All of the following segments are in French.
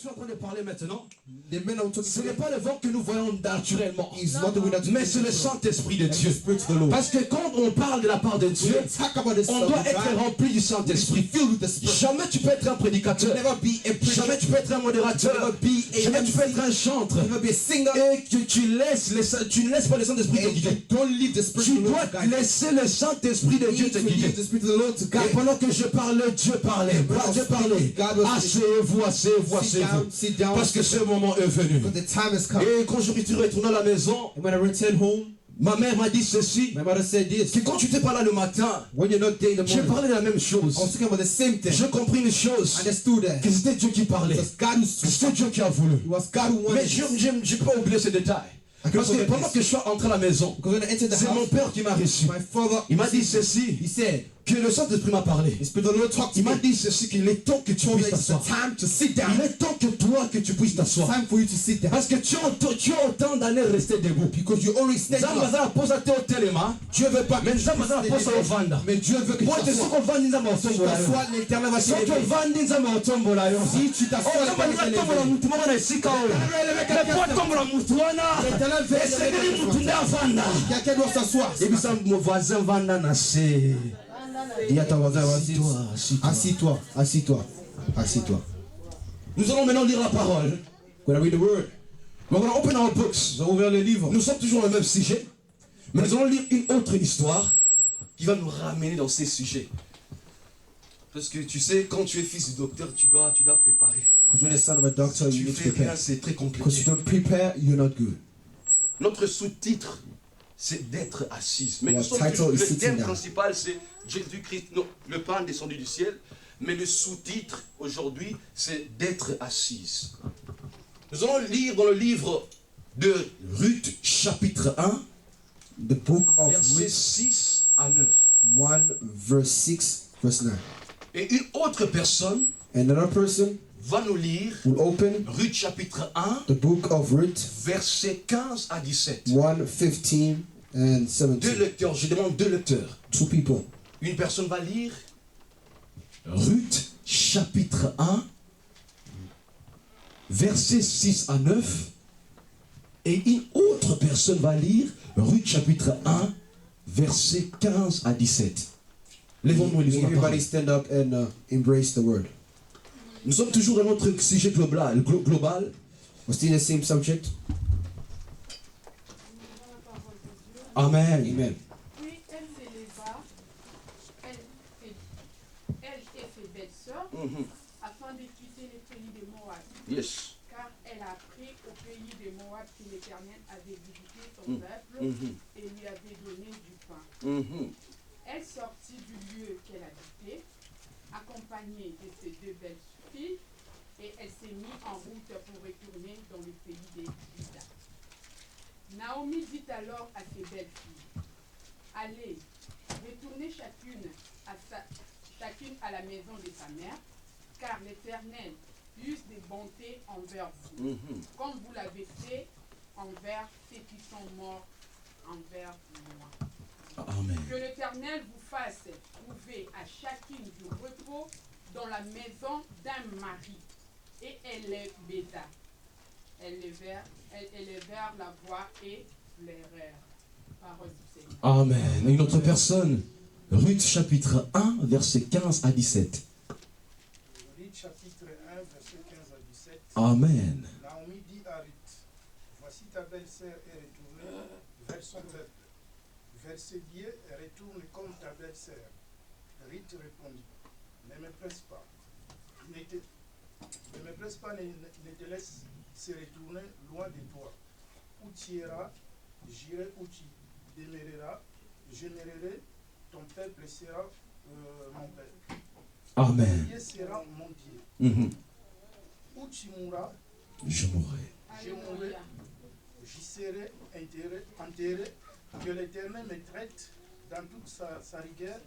suis en train de parler maintenant, The men I'm talking ce n'est to, pas le vent que nous voyons naturellement, is not the way that mais c'est le Saint-Esprit de the Dieu. Spirit of the Lord. Parce que quand on parle de la part de Dieu, When we talk about this on doit subject, être rempli du Saint-Esprit. filled with the Spirit. Jamais tu peux être un prédicateur, Never be a preacher. jamais tu peux être un modérateur, Never be a jamais tu peux MC. être un chantre, Never be a singer. et que tu ne laisses pas le Saint-Esprit te And you guider. don't leave the Spirit Tu of the dois Lord to guide you. laisser le Saint-Esprit de You Dieu need te to guider. leave the Spirit of the Lord to Et guide you. pendant que je parlais, Dieu parlait. Dieu parlait. God was Asseyez-vous, asseyez-vous, Sit down, asseyez-vous. sit down. Parce que ce moment est venu. Because the time has come. Et quand je suis retourné à la maison, And when I returned home, ma mère m'a dit ceci, my mother said this. que quand tu t'es parlé le matin, When you're not there in the j'ai morning, parlé de la même chose. I was talking about the same thing. Je compris une chose, Understood that. que c'était Dieu qui parlait. It was God who Que c'était Dieu qui a voulu. It was God who Mais wanted je this. n'ai pas oublié ce détail. Parce que pendant que je suis entré à la maison, Because when I entered the c'est mon house, père qui m'a reçu. my father, Il m'a dit ceci, he said, que le Saint-Esprit m'a parlé. the Spirit of the Lord talked to Il me. m'a dit ceci, qu'il est temps que tu Told me puisses it's the t'asseoir. time to sit down. Il est temps que toi, que tu puisses t'asseoir. Time for you to sit down. Parce que tu as autant d'années resté debout. Because you always stand up. Nzambaza posa te otelema. Dieu veut pas que Mais tu Nzambaza puisses posa te ovanda. mais Dieu veut que tu Moi, tu sais t'assoies. qu'on vandi Nzamba Si tu otombola yo. t'assois, l'Éternel va Si s'élever. tu vandi Nzamba otombola yo. Si tu t'assois, Oh, Nzamba l'Éternel va nga tombola s'élever. mutu moko na esika oyo. Mais po tombola mutu wana. L'Éternel veut Esengeli s'élever. mutu nde avanda. Quelqu'un doit s'asseoir. Ebisa mon voisin vanda na se. Dis à ton voisin, Assis-toi, assis-toi. assis-toi, assis-toi, assis-toi. Nous allons maintenant lire la parole. When I read the word, We're going to open our books. nous allons ouvrir le livre. Nous sommes toujours dans le même sujet, mais nous allons lire une autre histoire qui va nous ramener dans ces sujets. Parce que tu sais, quand tu es fils du docteur, tu dois préparer. Because when you're son of a doctor, Si you tu need to fais rien, prepare. c'est très Because you compliqué. don't prepare, you're not good. Notre sous-titre, c'est d'être assise. Mais Our nous sommes title toujours, is le sitting thème down. principal, c'est Jésus-Christ, non, le pain descendu du ciel. Mais le sous-titre, aujourd'hui, c'est d'être assise. Nous allons lire dans le livre de Ruth, chapitre 1, The book of versets Ruth 6 à 9. 1, verse 6, verse 9. Et une autre personne Another person va nous lire will open Ruth chapitre 1, the book of Ruth versets 15 à 17. 1, 15 and Deux 17. lecteurs, je demande deux lecteurs. Two people. Une personne va lire Ruth chapitre 1, versets 6 à 9. Et une autre personne va lire Ruth chapitre 1, versets 15 à 17. Lèvons-nous et lisons la parole. Everybody stand up and embrace the word. Nous sommes toujours dans notre sujet global. We're still in the same subject. Amen. Amen. Puis elle s'éleva, elle et ses belles-sœurs, Mhm. afin de quitter le pays de Moab, Yes. car elle a appris au pays de Moab que l'Éternel avait visité son Mhm. peuple Mhm. et lui avait donné du pain. Mhm. Elle sortit du lieu qu'elle habitait, accompagnée de ses deux belles filles, et elle s'est mise en route pour retourner dans le pays de Juda. Naomi dit alors à ses belles filles, allez, retournez chacune à la maison de sa mère, car l'Éternel use de bonté envers vous, Mhm. comme vous l'avez fait envers ceux qui sont morts envers moi. Amen. Que l'Éternel vous fasse trouver à chacune du repos dans la maison d'un mari. Et elle les baisa. Elle élevèrent la voix et pleurèrent. Parole du Seigneur. Amen. Une autre personne. Ruth chapitre 1, versets 15 à 17. Ruth chapitre 1, verset 15 à 17. Amen. Naomi dit à Ruth, voici ta belle-sœur est retournée vers son peuple. Vers ses dieux, retourne comme ta belle-sœur. Ruth répondit, ne me presse pas. Ne me presse pas, ne te laisse se retourner loin de toi. Où tu iras, j'irai où tu demeureras. J'aimerai, ton peuple sera mon peuple. Amen. Dieu sera mon Dieu. Mhm. Où tu mourras, Je mourrai. je mourrai, j'y serai enterré, que l'Éternel me traite dans toute sa rigueur,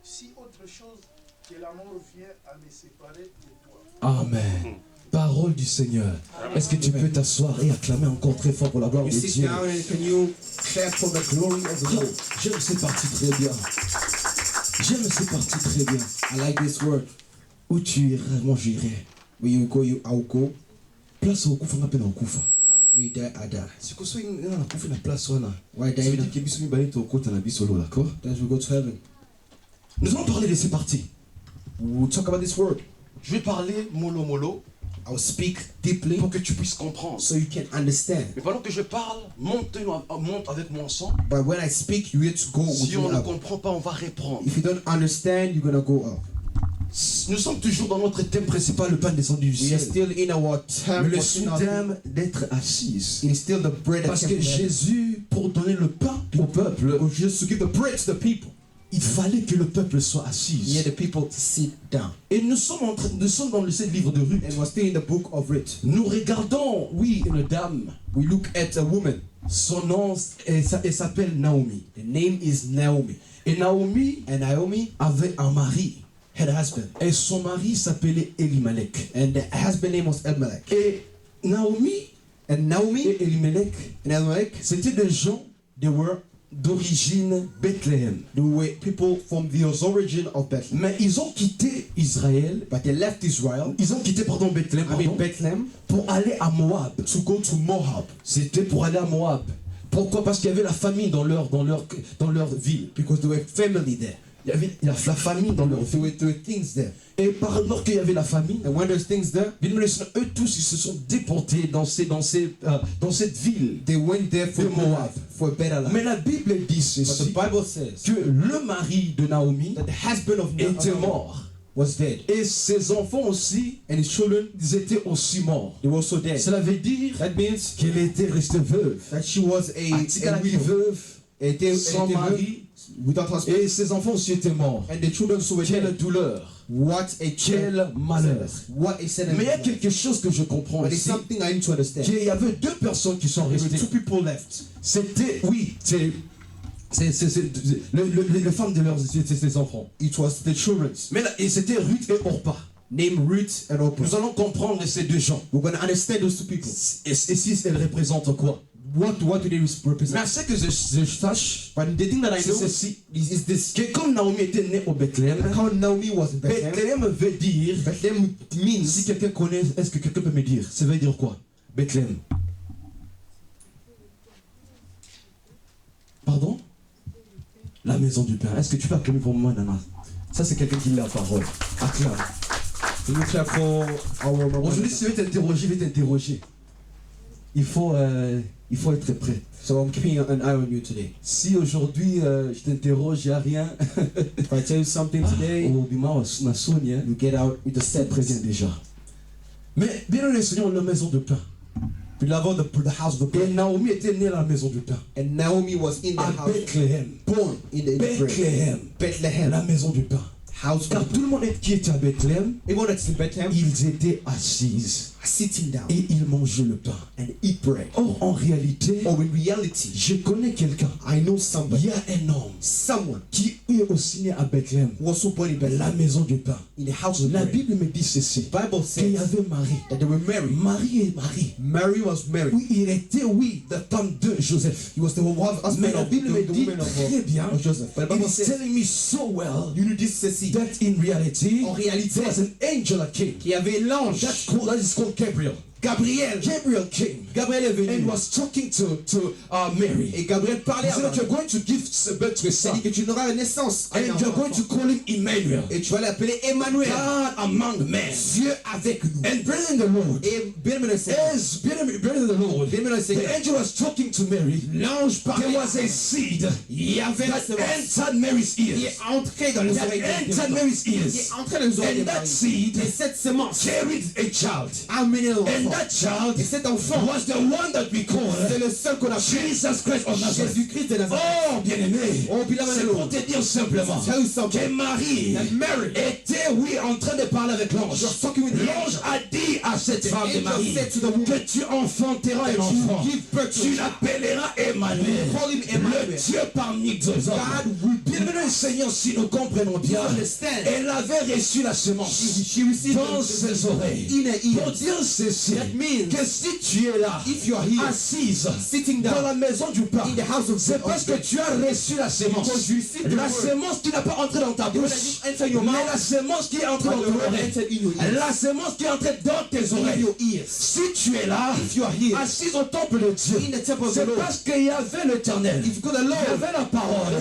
si autre chose que la mort vient à me séparer de toi. Amen. Parole du Seigneur. Est-ce que tu peux t'asseoir et acclamer encore très fort pour la gloire de You sit Dieu? down and can you clap for the glory of the Lord? J'aime ces parties très bien. J'aime ces parties très bien. I like this word. Où tu irais, moi j'irai. Where you go, I will go. place okufa nga mpe na okufa. We die, I die. Siko so nga na kufa na place wana. Why Ça veut die? dire que biso mibale tokota na biso lo, d'accord? Then we go to heaven. Nous allons parler de ces parties. We'll talk about this word. Je vais parler mollo mollo I'll speak deeply pour que tu puisses comprendre. so you can understand. Mais pendant que je parle, monte avec moi ensemble. But when I speak, you have to go with Si me on ne up. comprend pas, on va reprendre. If you don't understand, you're gonna go up. Nous sommes toujours dans notre thème principal, le pain descendu du We are ciel. still in our Mais term. le sous-thème d'être assise. It is still the bread that Parce came que from heaven. Jésus, pour donner le pain au peuple, Just to give the bread to the people. il fallait que le peuple soit He assis. had the people to sit down. Et nous sommes dans le livre de Ruth. And we're still in the book of Ruth. Nous regardons, oui, une dame. We look at a woman. Son nom, elle s'appelle Naomi. The name is Naomi. Et Naomi And Naomi avait un mari. had a husband. Et son mari s'appelait Elimelech. And the husband name was Elimelech. Et Naomi And Naomi et Elimelech, and Elimelech, c'était des gens they were d'origine Bethléem. people from the origin of Bethlehem. Mais ils ont quitté Israël. But they left Israel, Ils ont quitté, Bethléem, I mean Bethlehem, pour aller à Moab. to go to Moab. C'était pour aller à Moab. Pourquoi? Parce qu'il y avait la famine dans leur ville. Because there were family there. Il y avait la famine dans leur ville. There were things there. Et par qu'il y avait la famine, And when there's things there, eux tous ils se sont déportés dans cette ville. they went there for De Moab. for a better life. Mais la Bible dit But the ceci, Bible says que le mari de Naomi that the husband of était Naomi mort. was dead. Et ses enfants aussi, And his children, ils étaient aussi morts. they were also dead. Cela veut dire That means qu'elle était restée veuve. that she was a widow. Veuve, était sans mari, without husband. et ses enfants aussi étaient morts. And the children who were Quelle dead. douleur, What a quel malheur. What a sadness. Mais il y a quelque chose que je comprends But there's ici, something I need to understand. qu'il y avait deux personnes qui sont There were restées. two people left. C'était, oui, c'est les femmes de ses enfants. It was the children's. Mais là, et c'était Ruth et Orpa. Named Ruth and Orpah. Nous allons comprendre ces deux gens. We're going to understand those two people. Et si elles représentent quoi? What do they Mais represent? à ce que je sache, But the thing that I c'est know ceci. is this. Que comme Naomi était née au Bethléem, How Naomi was in Bethlehem. Bethléem veut dire, Bethlehem si means, quelqu'un connaît, est-ce que quelqu'un peut me dire, ça veut dire quoi? Bethléem. Pardon? La maison du pain. Est-ce que tu peux acclamer pour moi, Nana? Ça, c'est quelqu'un qui lit la parole. Acclame. we look here for our mama. Aujourd'hui, si tu veux t'interroger, je vais t'interroger. Il faut être prêt. So I'm keeping an eye on you today. Si aujourd'hui, je t'interroge, il n'y a rien, If I tell you something today, oh, Bima, na Sonia, you get out with the ça prévient sentence. déjà. Mais bien le Seigneur, la maison de pain. Beloved, the house of the Et bread. Naomi était née à la maison du pain. And Naomi was in the À house, Bethléem. born in the bread. Bethléem. Bethlehem, La maison du pain. house Car of tout le monde qui était à Bethléem, everyone that's in Bethlehem ils étaient assises sitting down et ils mangeaient le pain. and eat bread. Or, en réalité, Or in reality, je connais quelqu'un. I know Il somebody, y a un homme someone qui est aussi né à Bethléem, who was so born in la Bethlehem, maison du pain. in the house of La bread. Bible me dit ceci. The Bible Qu'il y says avait Marie. that they were married. Marie et Marie. Mary was married. Oui, il était, oui, la femme de Joseph. He was the husband Mais la of Bible me the dit woman très bien, of Joseph. But the it Bible is says, telling me so well you know this says that in reality, en réalité, there was an angel that came. qu'il y avait l'ange That is called Gabriel. Gabriel. Gabriel came Gabriel est and venu. was talking to Mary. Et Gabriel He parlait à said that Marie. you're going to give birth to a Il son, dit que tu n'auras naissance. à and un you're enfant. going to call him Emmanuel. Et tu vas l'appeler Emmanuel. God among men. Dieu avec nous. And brethren in the Lord, Et bien aimé le Seigneur. as brethren in the Lord, Bien aimé le the Seigneur. angel was talking to Mary. L'ange parlait. There was a seed Il y avait la that semence entered Mary's qui ears. est entrée dans les That oreilles de entered Mary's qui est ears. entrée dans les oreilles de And that Marie. seed Et cette semence carried a child. a amené And l'enfant. that child Et cet enfant, was the one that we call c'est le seul qu'on appelle Jesus Christ of Nazareth. Jésus-Christ de Nazareth. Oh, bien-aimé, Oh, beloved c'est Lord. pour te dire simplement Tell you something. que Marie That Mary était, oui, en train de parler avec l'ange. was talking with the L'ange a dit à cette femme de angel Marie said to the woman que tu enfanteras un enfant. give birth to Tu a child. l'appelleras Emmanuel. Call him Emmanuel. Le Dieu parmi deux hommes. God will be Bien-aimé, Seigneur, si nous comprenons bien, elle avait reçu la semence dans ses oreilles. Pour dire ceci, que si tu es là, assise dans la maison du pain, c'est parce que tu as reçu la semence. La semence qui n'a pas entré dans ta bouche, mais la semence qui est entrée dans ton oreille. La semence qui est entrée dans tes oreilles. Si tu es là, assise au temple de Dieu, c'est parce qu'il y avait l'Éternel, il y avait la parole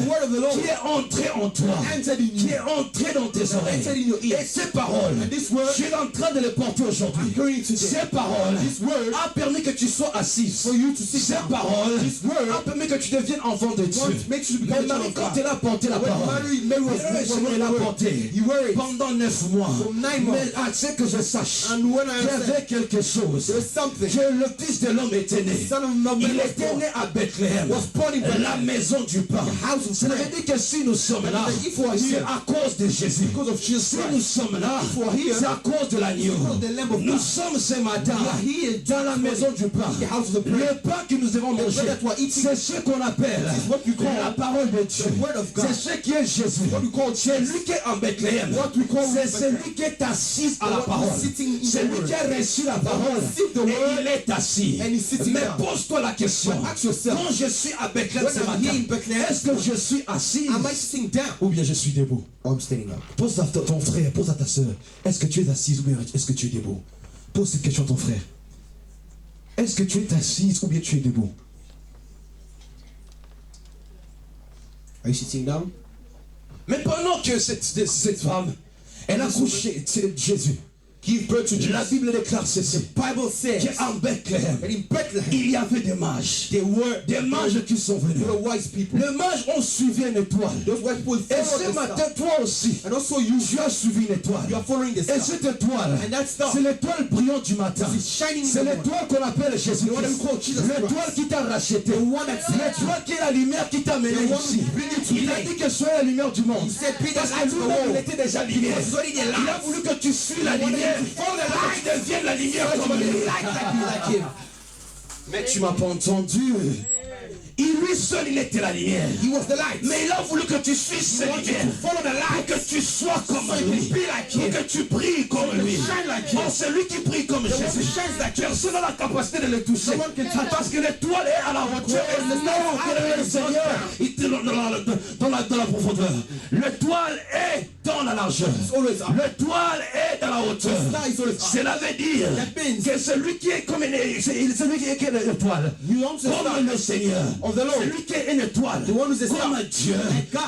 qui est entrée en toi, qui est entrée dans tes oreilles. Et ces paroles, tu es en train de les porter aujourd'hui. Ces paroles a permis que tu sois assise. Ces paroles a permis que tu deviennes enfant de Dieu. Mais Marie, quand elle a porté la parole, elle a porté pendant 9 mois. Mais à ce que je sache, il y avait quelque chose. Que le Fils de l'homme était né. Il était né à Bethléem, la maison du pain. Cela veut dire que si nous sommes là, c'est à cause de Jésus. Si nous sommes là, c'est à cause de l'agneau. Nous sommes ce matin dans la maison du pain. Le pain que nous devons manger, c'est ce qu'on appelle la parole de Dieu. C'est ce qui est Jésus. C'est lui qui est en Bethléem. C'est celui qui est assis à la parole. C'est lui qui a reçu la parole. Et il est assis. Mais pose-toi la question. Quand je suis à Bethléem ce matin, est-ce que je suis assis ou bien je suis debout? Pose à ton frère, pose à ta soeur. Est-ce que tu es assise ou bien est-ce que tu es debout? Pose cette question à ton frère. Est-ce que tu es assise ou bien tu es debout? Are you sitting down? Mais pendant que cette femme, elle a couché Jésus, la Bible déclare ceci. Qu'en Bethléem, il y avait des mages. Des mages qui sont venus. Les mages ont suivi une étoile. Et ce matin, toi aussi, tu as suivi une étoile. Et cette étoile, c'est l'étoile brillante du matin. C'est l'étoile qu'on appelle Jésus. L'étoile qui t'a racheté. L'étoile qui est la lumière qui t'a mené ici. Il a dit que sois la lumière du monde. Parce que lui-même, il était déjà lumière. Il a voulu que tu suives la lumière. Que tu deviennes la lumière comme lui. Mais tu m'as pas entendu. Il lui seul, il était la lumière. Mais il a voulu que tu suives cette lumière. Pour que tu sois comme lui. Pour que tu brilles comme lui. Oh, c'est lui qui brille comme Jésus. Personne n'a la capacité de le toucher. Parce que l'étoile est à la hauteur. Et le Seigneur était dans la profondeur. L'étoile est dans la largeur. L'étoile est dans la hauteur. Cela veut dire que celui qui est comme celui qui est l'étoile, comme le Seigneur, celui qui est une étoile, comme Dieu,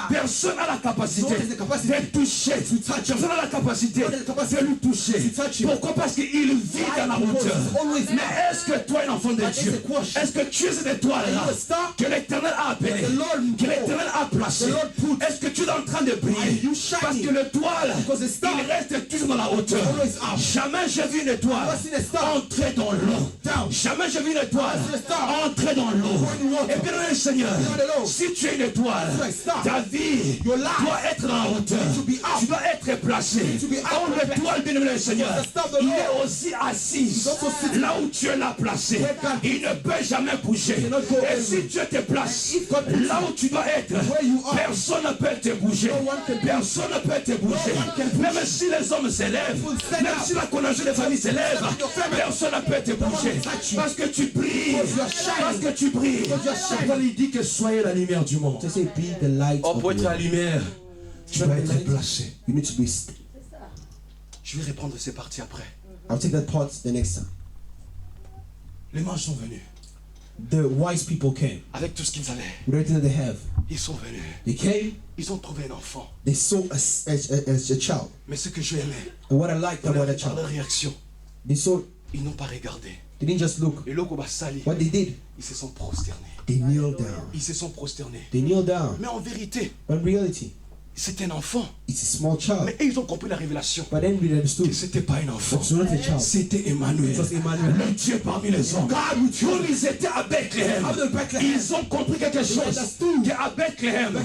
personne n'a la capacité de toucher. Personne n'a la capacité de lui toucher. Pourquoi? Parce qu'il vit dans la hauteur. Mais est-ce que toi, un enfant de Dieu, est-ce que tu es cette étoile-là que l'Éternel a appelée, que l'Éternel a placée? Est-ce que tu es en train de briller? Parce que l'étoile, il reste toujours dans la hauteur. Jamais j'ai vu une étoile entrer dans l'eau. Jamais j'ai vu une étoile entrer dans l'eau. Et bien le Seigneur, si tu es une étoile, ta vie doit être dans la hauteur. Tu dois être placé. Oh, l'étoile, bien le Seigneur, il est aussi assis là où tu es là placé. Il ne peut jamais bouger. Et si Dieu te place là où tu dois être, personne ne peut te bouger. Personne ne peut te bouger. Même si les hommes s'élèvent, même si la conjonction des familles s'élève, personne ne peut te bouger. Parce que tu brilles. Parce que tu brilles. Il dit que soyez la lumière du monde. Oh, pour être la lumière, tu dois être placé. Je vais reprendre ces parties après. I'll take that part the next time. Les mages sont venus. The wise people came. Avec tout ce qu'ils avaient. With everything that they have. Ils sont venus. They came. Ils ont trouvé un enfant. They saw a child. Mais ce que je aimais, And what I liked about that par leur child, réaction, they saw. ils n'ont pas regardé. They didn't just look. Et logo sali, What they did, ils se sont prosternés. they kneeled down. Ils se sont prosternés. They kneeled down. Mais en vérité, But in reality, c'était un enfant. it's a small child. Mais ils ont compris la révélation. But then we understood. Que c'était pas un enfant. It's not a child. C'était Emmanuel. It was Emmanuel. Le Dieu parmi les hommes. Comme ils étaient à Bethléem, ils ont compris quelque chose. Qu'à Bethléem,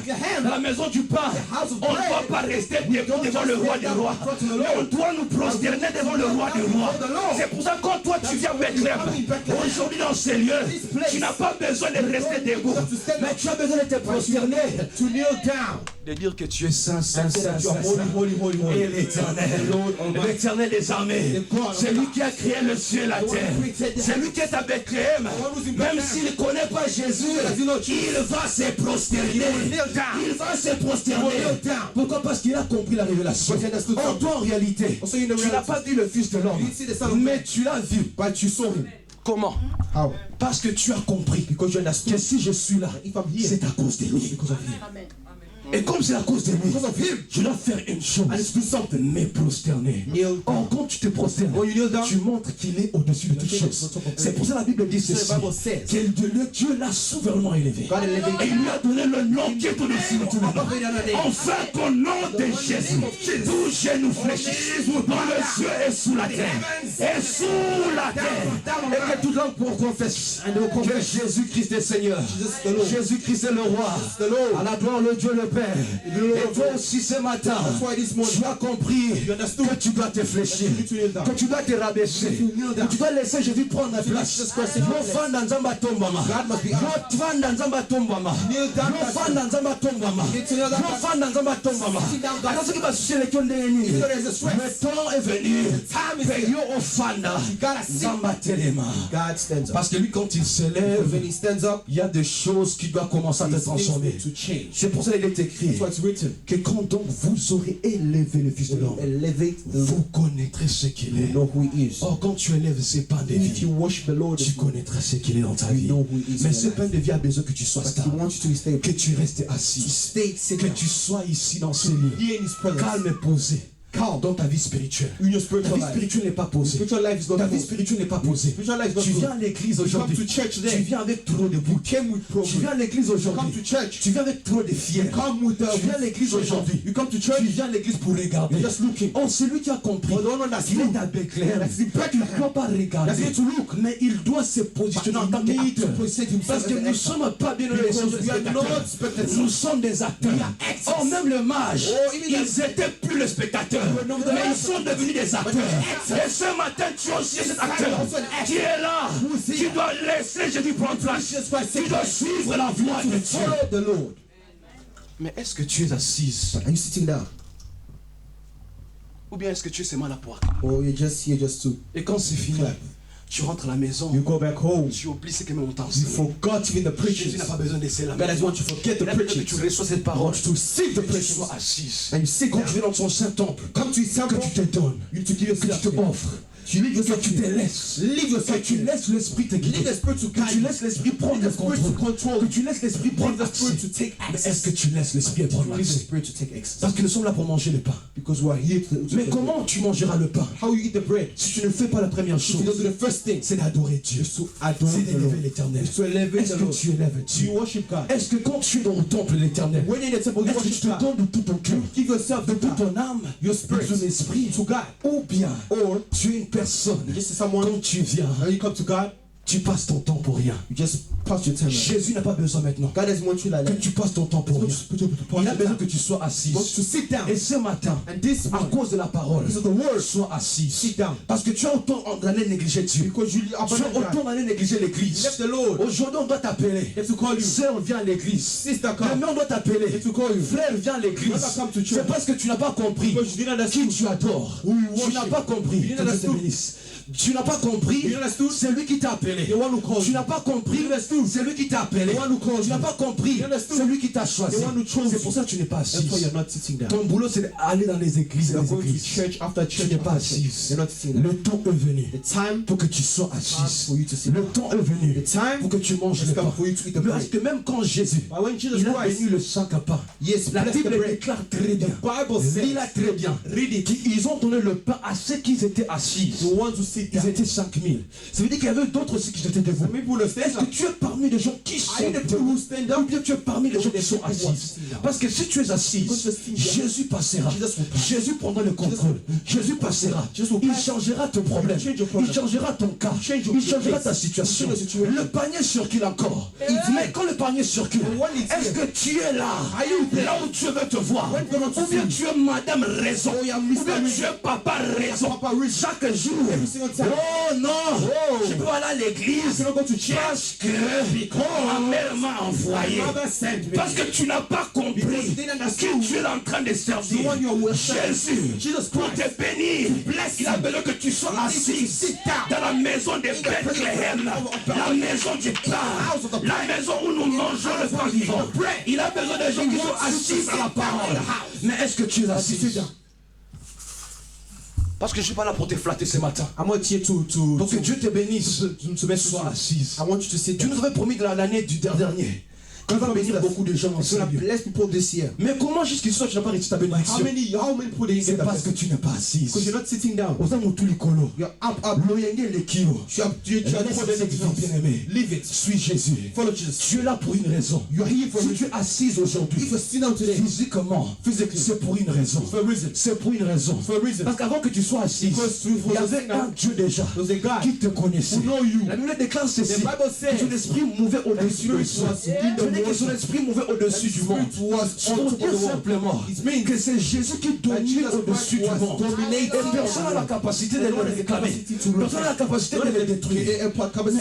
dans la maison du pain, on ne doit pas rester debout devant le roi des rois. Mais on doit nous prosterner devant le roi des rois. C'est pour ça que quand toi tu viens à Bethléem, aujourd'hui dans ces lieux, tu n'as pas besoin de rester debout. Mais tu as besoin de te prosterner. To kneel down. de dire que tu es saint, saint, And say saint, that you are saint, holy, saint. holy, holy, Et holy. l'Éternel, The Lord Almighty. l'Éternel des armées, The God of c'est lui God. qui a créé le ciel et la terre. C'est lui qui est à Bethléem. one who's in Même Bethlehem. s'il ne connaît pas Jésus, Does he know il va se prosterner. kneel down. Il va se He will prosterner. kneel down. Pourquoi? Parce qu'il a compris la révélation. But he understood En something. toi, en réalité, Also in the tu n'as reality. pas vu le Fils de l'homme, You didn't see the Son of mais Man. tu l'as vu. But you saw him. Comment? How? Parce que tu as compris Because you que understood. si je suis là, If I'm here, c'est à cause de lui. because of him. Amen. Et comme c'est à cause de lui, Because of him. je dois faire une chose. And it's do something. Me prosterner. Kneel Or, down. quand tu te prosternes, When you kneel down, tu montres qu'il est au-dessus de toutes You choses. take it C'est pour ça que la Bible dit So the ceci. Bible says, Que Dieu l'a souverainement élevé. God is living Et il lui a donné le nom qui est au-dessus de tous les noms. Enfin qu'au nom de Jésus, tout genou fléchisse dans le ciel et sous la terre. Et sous la terre. Et que toute langue pour confesse que Jésus-Christ est Seigneur. Jésus-Christ est le roi. À la gloire le Dieu le Père. Et toi aussi ce matin, tu as compris que tu dois te fléchir, que tu dois te rabaisser, que tu dois laisser Jésus prendre la place. Yofanda nzamba tombama. Yofanda nzamba tombama. Yofanda nzamba tombama. Yofanda nzamba tombama. Alors ce qui va susciter les cœurs d'ennemi. Le temps est venu. Payo ofanda. Nzamba telema. God stands up. Parce que lui quand il se lève, When he stands up, il y a des choses qui doivent commencer à he se transformer. needs to change. C'est pour ça qu'il est écrit That's why it's written. que quand donc vous aurez élevé le Fils de l'homme, Elevate the vous connaîtrez ce qu'il You est. know who he is. Or quand tu élèves ces pains de If you vie, worship the Lord, tu connaîtras ce qu'il est dans ta you vie. know who he is. Mais in ce your pain life. de vie a besoin que tu sois But he stable, wants you to be stable. que tu restes To assis, stay, sit que down. tu sois ici dans ce lieu, Here in his presence. calme et posé. Dans ta vie spirituelle. In your Ta spiritual vie life. spirituelle n'est pas posée. Spiritual life is not Ta vie full. spirituelle n'est pas posée. Spiritual life is not Tu full. viens à l'église You come aujourd'hui. to church Tu today. viens avec trop de bout. Came with Tu problem. viens à l'église You aujourd'hui. come to church. Tu viens avec trop de fièvre. You come with Tu viens à l'église aujourd'hui. You come to church. Tu viens à l'église pour regarder. You're just looking. Oh, c'est lui qui a compris. But the one that's Il est à Bethléem. That's in Bethlehem. Il ne doit pas regarder. That's here to look. Mais il doit se positionner en tant But he needs to qu'acteur. present himself Parce que as an nous ne actor. sommes pas bien les Because we are not spectateurs. spectators. Nous sommes des acteurs. We are actors. Oh, même le mage, Oh, even ils the- n'étaient plus les spectateurs. were not the Mais ils actors. sont devenus des acteurs. Et ce matin, tu es aussi cet acteur. Qui est là. Tu dois laisser Jésus prendre place. Tu dois suivre la voie de Dieu. Follow the Lord. Mais est-ce que tu es assise? Are you sitting down? Ou bien est-ce que tu es seulement là pour Or you're just here just to Et quand c'est fini, clap? tu rentres à la maison, You go back home. tu oublies ce que même on t'a You enseigné. forgot even the preaching. Jésus n'a pas besoin de cela. God doesn't want you to forget the Il a besoin que preaching. tu reçois cette I parole. want you to receive the Que tu preaching. sois assise. And you sit Quand down. tu viens dans son Saint-Temple, Come to his que temple. tu te donnes, You need to give que tu yourself te to him. offres, You leave que yourself tu to te him. laisses, Leave que yourself to tu him. laisses l'esprit te Leave guider, the spirit to que tu guide. laisses l'esprit prendre le Leave the spirit to contrôle, control. que tu laisses l'esprit Leave prendre the spirit l'accès. to take Mais est-ce access. que tu laisses l'esprit prendre Leave the l'accès? spirit to take access. Parce que nous sommes là pour manger le pain. Because we are here to Mais comment tu mangeras le pain How you eat the bread? si tu ne fais pas la première If you chose? don't do the first thing, C'est d'adorer Dieu. is to adore C'est the Lord. d'élever l'éternel. Is to elevate Est-ce the que Lord. tu élèves Do Dieu? you worship God? Est-ce que quand tu es dans le temple de l'éternel, When you're in the temple, you est-ce que tu worship te God. donnes de tout ton cœur, Give yourself de to toute God. ton âme, Your de spirit ton esprit, to God. ou bien Or tu es une personne, you just see someone, quand tu viens, when you come to God, tu passes ton temps pour rien. you just pass your time. Jésus n'a pas besoin maintenant God doesn't want you like que that. tu passes ton temps pour rien. Il a besoin que tu sois assis. He wants you to sit down. Et ce matin, And this à morning, cause de la parole, because of the word, sois assis. sit down. Parce que tu as autant d'aller négliger Dieu. Because you Tu as abandon autant God. d'aller négliger You l'église. left the Lord. Aujourd'hui, on doit t'appeler. They have to call you. Sœur, viens à l'église. Sister, come. Demain, on doit t'appeler. They have to call you. Frère, viens à l'église. Brother, come to church. C'est parce que tu n'as pas compris Because you didn't qui understand. tu adores. Who you Tu worship. n'as pas compris. You didn't Que Dieu te understand. bénisse. Tu n'as pas compris. You didn't understand. C'est lui qui t'a appelé. The one who called Tu you. n'as pas compris. C'est lui qui t'a appelé. The one who called Tu n'as you. pas compris. You understood. C'est lui qui t'a choisi. The one who chose C'est pour ça que tu n'es pas That's why assis. you're not sitting down. Ton boulot, c'est d'aller dans les églises. You're Les going to églises. church after Tu church n'es pas after church. assise. You're not sitting down. Le temps est venu The time pour que tu sois time assise. for you to sit Le down. temps est venu The time pour que tu manges has le come pain. for you to eat the Parce bread. que même quand Jésus, But when Jesus il a Christ, béni le sac à pain, yes, la bless the Bible bread. déclare très bien. Bible says, Lis-la très bien. read it. Ils ont donné le pain à ceux qui étaient assis. The ones who sit Ils down. étaient 5000. Ça veut dire qu'il y avait d'autres aussi qui étaient debout. Some people will stand Est-ce que up. tu es parmi les gens qui sont Are you the people who stand ou up? bien tu es parmi les gens qui sont assis? Parce que si tu es assis, Jésus passera. Jésus prendra le contrôle. Jésus passera. Il changera ton problème. Il changera ton cas. Il changera ta situation. Le panier circule encore. Mais quand le panier circule, est-ce que tu es là? Là où Dieu veut te voir? Ou bien tu es Madame Raison? Ou bien tu es Papa Raison? Chaque jour. Oh non! Je peux aller à l'église. l'église I cannot go to parce church que ma mère m'a envoyé. my mother sent me. Parce que tu n'as pas Because compris you didn't que understand tu es en train de the servir one you are with. Jésus. Jesus Pour Christ. te bénir, il a besoin que tu sois assis dans la maison de Bethléem, la maison du pain, la maison où nous mangeons le pain vivant. Il a besoin de gens qui sont assis à la parole. Mais est-ce que tu es assis? Parce que je ne suis pas là pour te flatter ce matin. I'm not here to Pour que Dieu te bénisse, sois assise. I want you to sit Dieu down. nous avait promis dans l'année du dernier qu'il va bénir beaucoup de gens He's gonna ensemble. bless people this year. Mais comment jusqu'ici tu n'as pas reçu ta How bénédiction? many people did you C'est get parce that? que tu n'es pas assise. Because you're not sitting down. Oza mutuli kolo. You're up. Loyenge le kilo. You are Cette vie bien-aimée. Live it. Suis Jésus. Follow Jesus. Tu es là pour une raison. You are here for Si a tu reason. es assise aujourd'hui, If you're sitting down today, physiquement, physically, c'est pour une raison. for a reason. C'est pour une raison. For a reason. Parce qu'avant que tu sois assise, Because through il y avait un Dieu déjà There's a God qui te connaissait. who know you. La Bible déclare ceci. The Bible says Que son esprit mouvait au-dessus de the tout. Spirit was in the Ce n'est que son water. esprit mouvait au-dessus du monde. Spirit was Pour on top of dire the world. simplement It means que c'est Jésus qui domine Jesus au-dessus Christ du was monde. dominating Et personne n'a la capacité de le réclamer. Personne n'a la capacité de le détruire.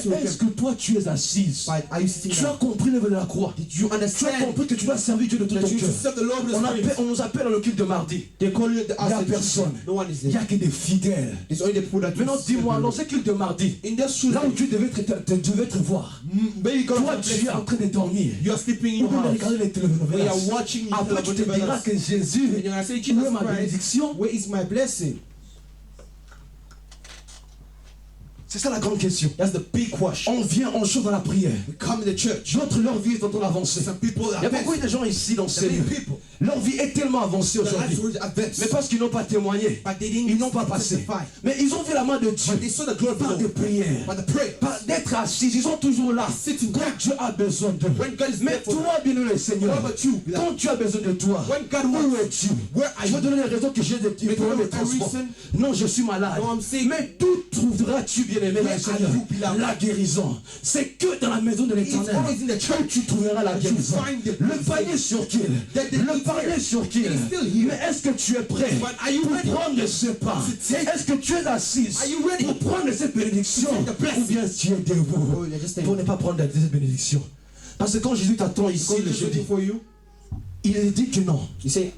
Mais est-ce que toi tu es assise? But are you sitting Tu as down? compris l'œuvre de la croix. Did you Tu as understand compris que tu dois servir Dieu de tout that ton you cœur. should serve the Lord with the Spirit? On nous appelle dans le culte de mardi. They call you the Il n'y a outside personne. church. No one is Il n'y there. a que des fidèles. It's only the people that Maintenant dis-moi, dans ce culte de mardi, in the là où Dieu devait te voir, maybe God toi has tu es blessed en you. train de dormir. You are sleeping in Ou your bien de house. regarder les We télénovelas. are watching Après tu te diras que Jésus, and you're gonna say, où est Jesus ma Christ, bénédiction? where is my blessing? C'est ça la grande question. That's the big question. On vient, on chauffe dans la prière. We come in the church. D'autres, leur vie est en train d'avancer. Some people Il y a are beaucoup de gens ici dans ces many lieux. people. Leur vie est tellement avancée Their lives aujourd'hui. were advanced. Mais parce qu'ils n'ont pas témoigné, But they didn't ils n'ont pas passé. testify. Mais ils ont vu la main de Dieu But they saw the glory of par the des Lord. prières, By the prayer. par d'être assis. Ils sont toujours là. Sitting Quand down. Dieu a besoin d'eux. When God is Mais there for toi, bien-aimé Seigneur, What about you? quand tu as besoin de toi, When God où wants es-tu? where are Je vais you? donner les raisons que j'ai des petits problèmes de a transport. reason. Non, je suis malade. No, I'm sick. Mais d'où trouveras-tu, bien-aimé Where Seigneur, are you, beloved? la guérison? C'est que dans la maison de l'Éternel always in the church que tu trouveras la that you guérison. find the Le blessing. panier sur qui? That the Le needs panier here. sur qui? It is still here. Mais est-ce que tu es prêt But are you pour ready prendre ce pas? to take- Est-ce que tu es assise Are you ready pour prendre cette bénédiction? to take the blessing? Ou bien tu es debout Oh, you're just staying. pour ne pas prendre cette bénédiction? Parce que quand Jésus t'attend ici God le is jeudi, waiting for you. il dit que non. You say,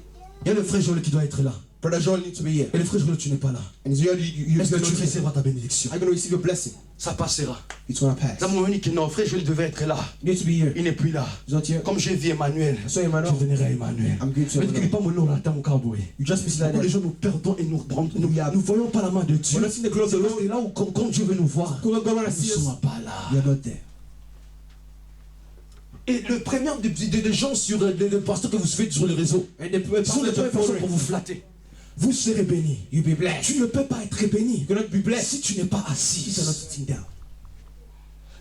Il y a le frère Joël qui doit être là. Brother Joel needs to be here. Et le frère Joël, tu n'es pas là. And it's really, you're Est-ce que not tu here. recevras ta bénédiction? I'm going to receive your blessing. Ça passera. It's going to pass. Là, mon ami dit que non, frère Joël devait être là. You need to be here. Il n'est plus là. He's not here. Comme j'ai vu Emmanuel, So je Emmanuel, donnerai à Emmanuel. I'm going to Mais qu'il n'est pas mon nom, on attend mon cowboy. You just miss like Beaucoup de that. gens nous perdons et nous voyons pas la main de Dieu. We're not seeing the glory of the C'est Lord. là où quand Dieu veut nous voir, God want to nous see ne us. sommes pas là. You're not there. Et le premier des gens sur les pasteurs que vous suivez sur les réseaux, And the ce sont les premières personnes pour vous flatter. Vous serez bénis. You'll be blessed. Tu ne peux pas être béni You cannot be blessed si tu n'es pas if you're not assis. sitting down.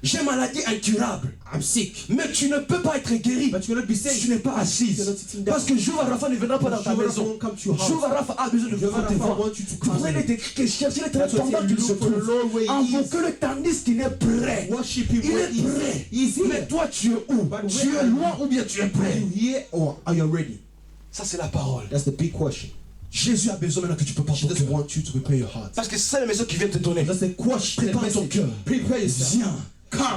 J'ai maladie incurable. I'm sick. Mais tu ne peux pas être guéri But you cannot be si saved. tu n'es pas assise. You're not sitting down. Parce que Jéhovah Rapha ne viendra pas dans ta Jehovah maison. won't come to your house. Jéhovah Rapha a besoin de Jehovah te Rapha voir. wants you to Tu come pourrais in. les chercher les That's what pendant you qu'il se look for the trouve. Lord where he is. Invoque-le tandis qu'il est prêt. Worship him Il where est he prêt. is. He's Mais here. toi, tu es où? But Tu where es are you? loin ou bien tu es Are prêt? you here or are you ready? Ça, c'est la parole. That's the big question. Jésus a besoin maintenant que tu peux pas He ton just cœur. want you to prepare your heart. Parce que c'est la maison qui vient te donner. That's the question. The Prépare ton message. cœur. Prepare yourself. Viens.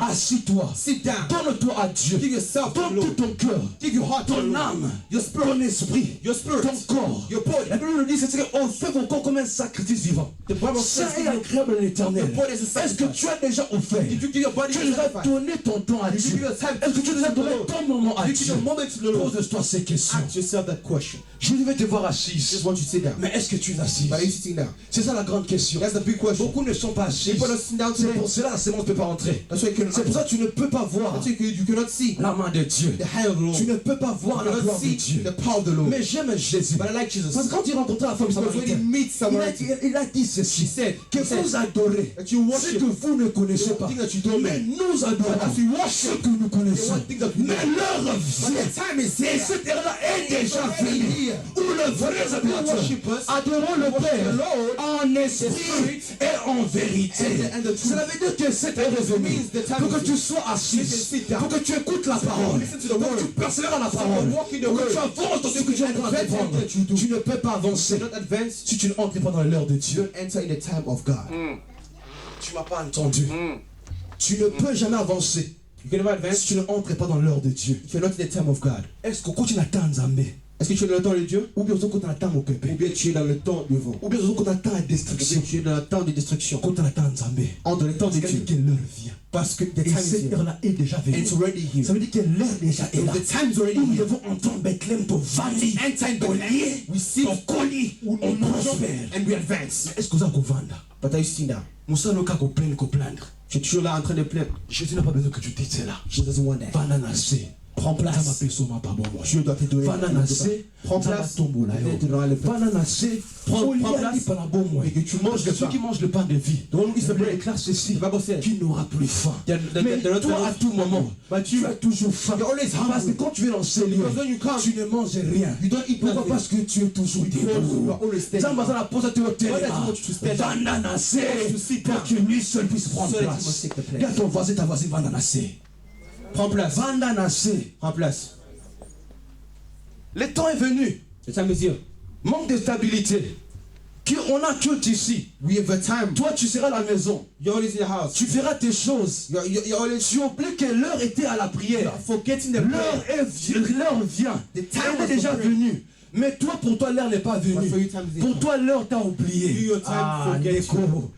Assis-toi. Sit down. Donne-toi à Dieu. Give yourself to the Donne tout Lord. ton cœur. Give your heart to the Ton Lord. âme. Your spirit. Ton esprit. Your spirit. Ton corps. Your body. La Bible nous dit, c'est qu'on fait vos corps comme un sacrifice vivant. The Bible Saint says, et agréable à l'Éternel. The body is a Est-ce que sacrifice. tu as déjà offert? Did you give your body Tu to as déjà sacrifice? donné ton temps à Did you Dieu? give your time? Est-ce que tu as déjà donné to the Lord? ton moment à Did you give Dieu? your moment to the Lord? Pose-toi ces questions. Ask yourself that question. Je vais te voir Just assise. want you to sit down. Mais est-ce que tu es assise? But are you sitting down? C'est ça la grande question. That's the big question. Beaucoup ne sont pas assis. People are sitting down C'est today. pour cela que la sémence ne peut pas entrer. That's why you cannot. C'est pour ça que tu ne peux pas voir That's why you cannot see la main de Dieu. the hand of the Lord. Tu ne peux pas You voir la cannot gloire de see Dieu. the power of the Lord. Mais j'aime Jésus. But I like Jesus. Parce que quand il rencontrait la femme Because when he samaritaine, meets someone, il a dit ceci, que he said vous adorez that you ce worship que vous ne connaissez the pas. thing that you don't Mais know. nous adorons But as we worship ce que nous connaissons. the one thing that we Mais know. l'heure But vient. the time is Et here. cette heure-là est déjà It's already venue. here. Où les vrais adorateurs worshippers adorons le worship Père the Lord en esprit Spirit et en vérité. and the truth. Cela veut dire que cette heure est venue means the time pour que is tu here. sois You can assis, sit down. pour que tu écoutes la parole, listen to the pour que word. tu persévères à la So parole, walk in the pour que word. tu avances dans ce que tu es en train advance in d'apprendre. what you do. Tu ne peux pas avancer Do not advance. si tu n'entres pas dans l'heure de Dieu. Don't enter in the time of God. Tu m'as pas entendu. Tu ne peux jamais avancer You can never advance si tu ne entres pas dans l'heure de Dieu. if you're not in the time of God. Est-ce que quand tu n'attends Nzambe, Est-ce que tu es dans le temps de Dieu? ou bien quand tu attends au Québec, Ou bien tu es dans le temps du vent? ou bien quand tu attends la Ou bien destruction, tu es dans le temps de destruction? quand tu attends Nzambe, Entre le temps de ça veut Dieu. dire que l'heure vient. Parce que the Et time is cette here. heure-là est déjà And venue. it's already here. Ça veut dire que l'heure déjà est là. The time is already Où nous here. devons entendre Bethléem pour valider End time ton Bethlehem. lié, We see ton colis, où on nous mangeons prospère. and we advance. Est-ce que vous avez vendre? But are you seeing that? Moussa Loka ko plaindre, ko plaindre. Tu es toujours là en train de plaindre. Jésus n'a pas besoin que tu dises là. Je doesn't want that. Vananase. Prends place. Ça m'appelle son pas bon. Dieu doit te donner. Vananase. Prends place. Vananase. Te donnera le pain. Vananase. Prends Prends place. place. Par la bonne moelle. Et que tu manges le Ceux pain. qui mangent le pain de vie. The one who eats the bread. Déclare ceci. The Bible says. Qui n'aura plus faim. Mais They're not toi, gonna- à tout moment, tu as toujours faim. You're always hungry. Parce que quand tu es dans ces lieux, Because when you come, tu ne manges rien. you don't eat Pourquoi? nothing. Parce que tu es toujours Because you debout. are always standing. Zambaza la pose à te What does it want you to stand up? Vananase. To sit Pour down. que lui seul puisse prendre So that he place. must take the place. Regarde ton voisin, ta voisine, Vananase. Prends place. Vananase. Prends place. Le temps est venu. The time is here. Manque de stabilité. On a culte ici. We have a time. Toi, tu seras à la maison. You're always in the house. Tu feras tes choses. You're always. Tu oublies que l'heure était à la prière. You're forgetting the L'heure prayer. vient. The time Elle was est déjà for prayer. venue. Mais toi, pour toi, l'heure n'est pas But for you, venue. time is Pour here. toi, l'heure t'a oublié. You, your time forget Neko. you.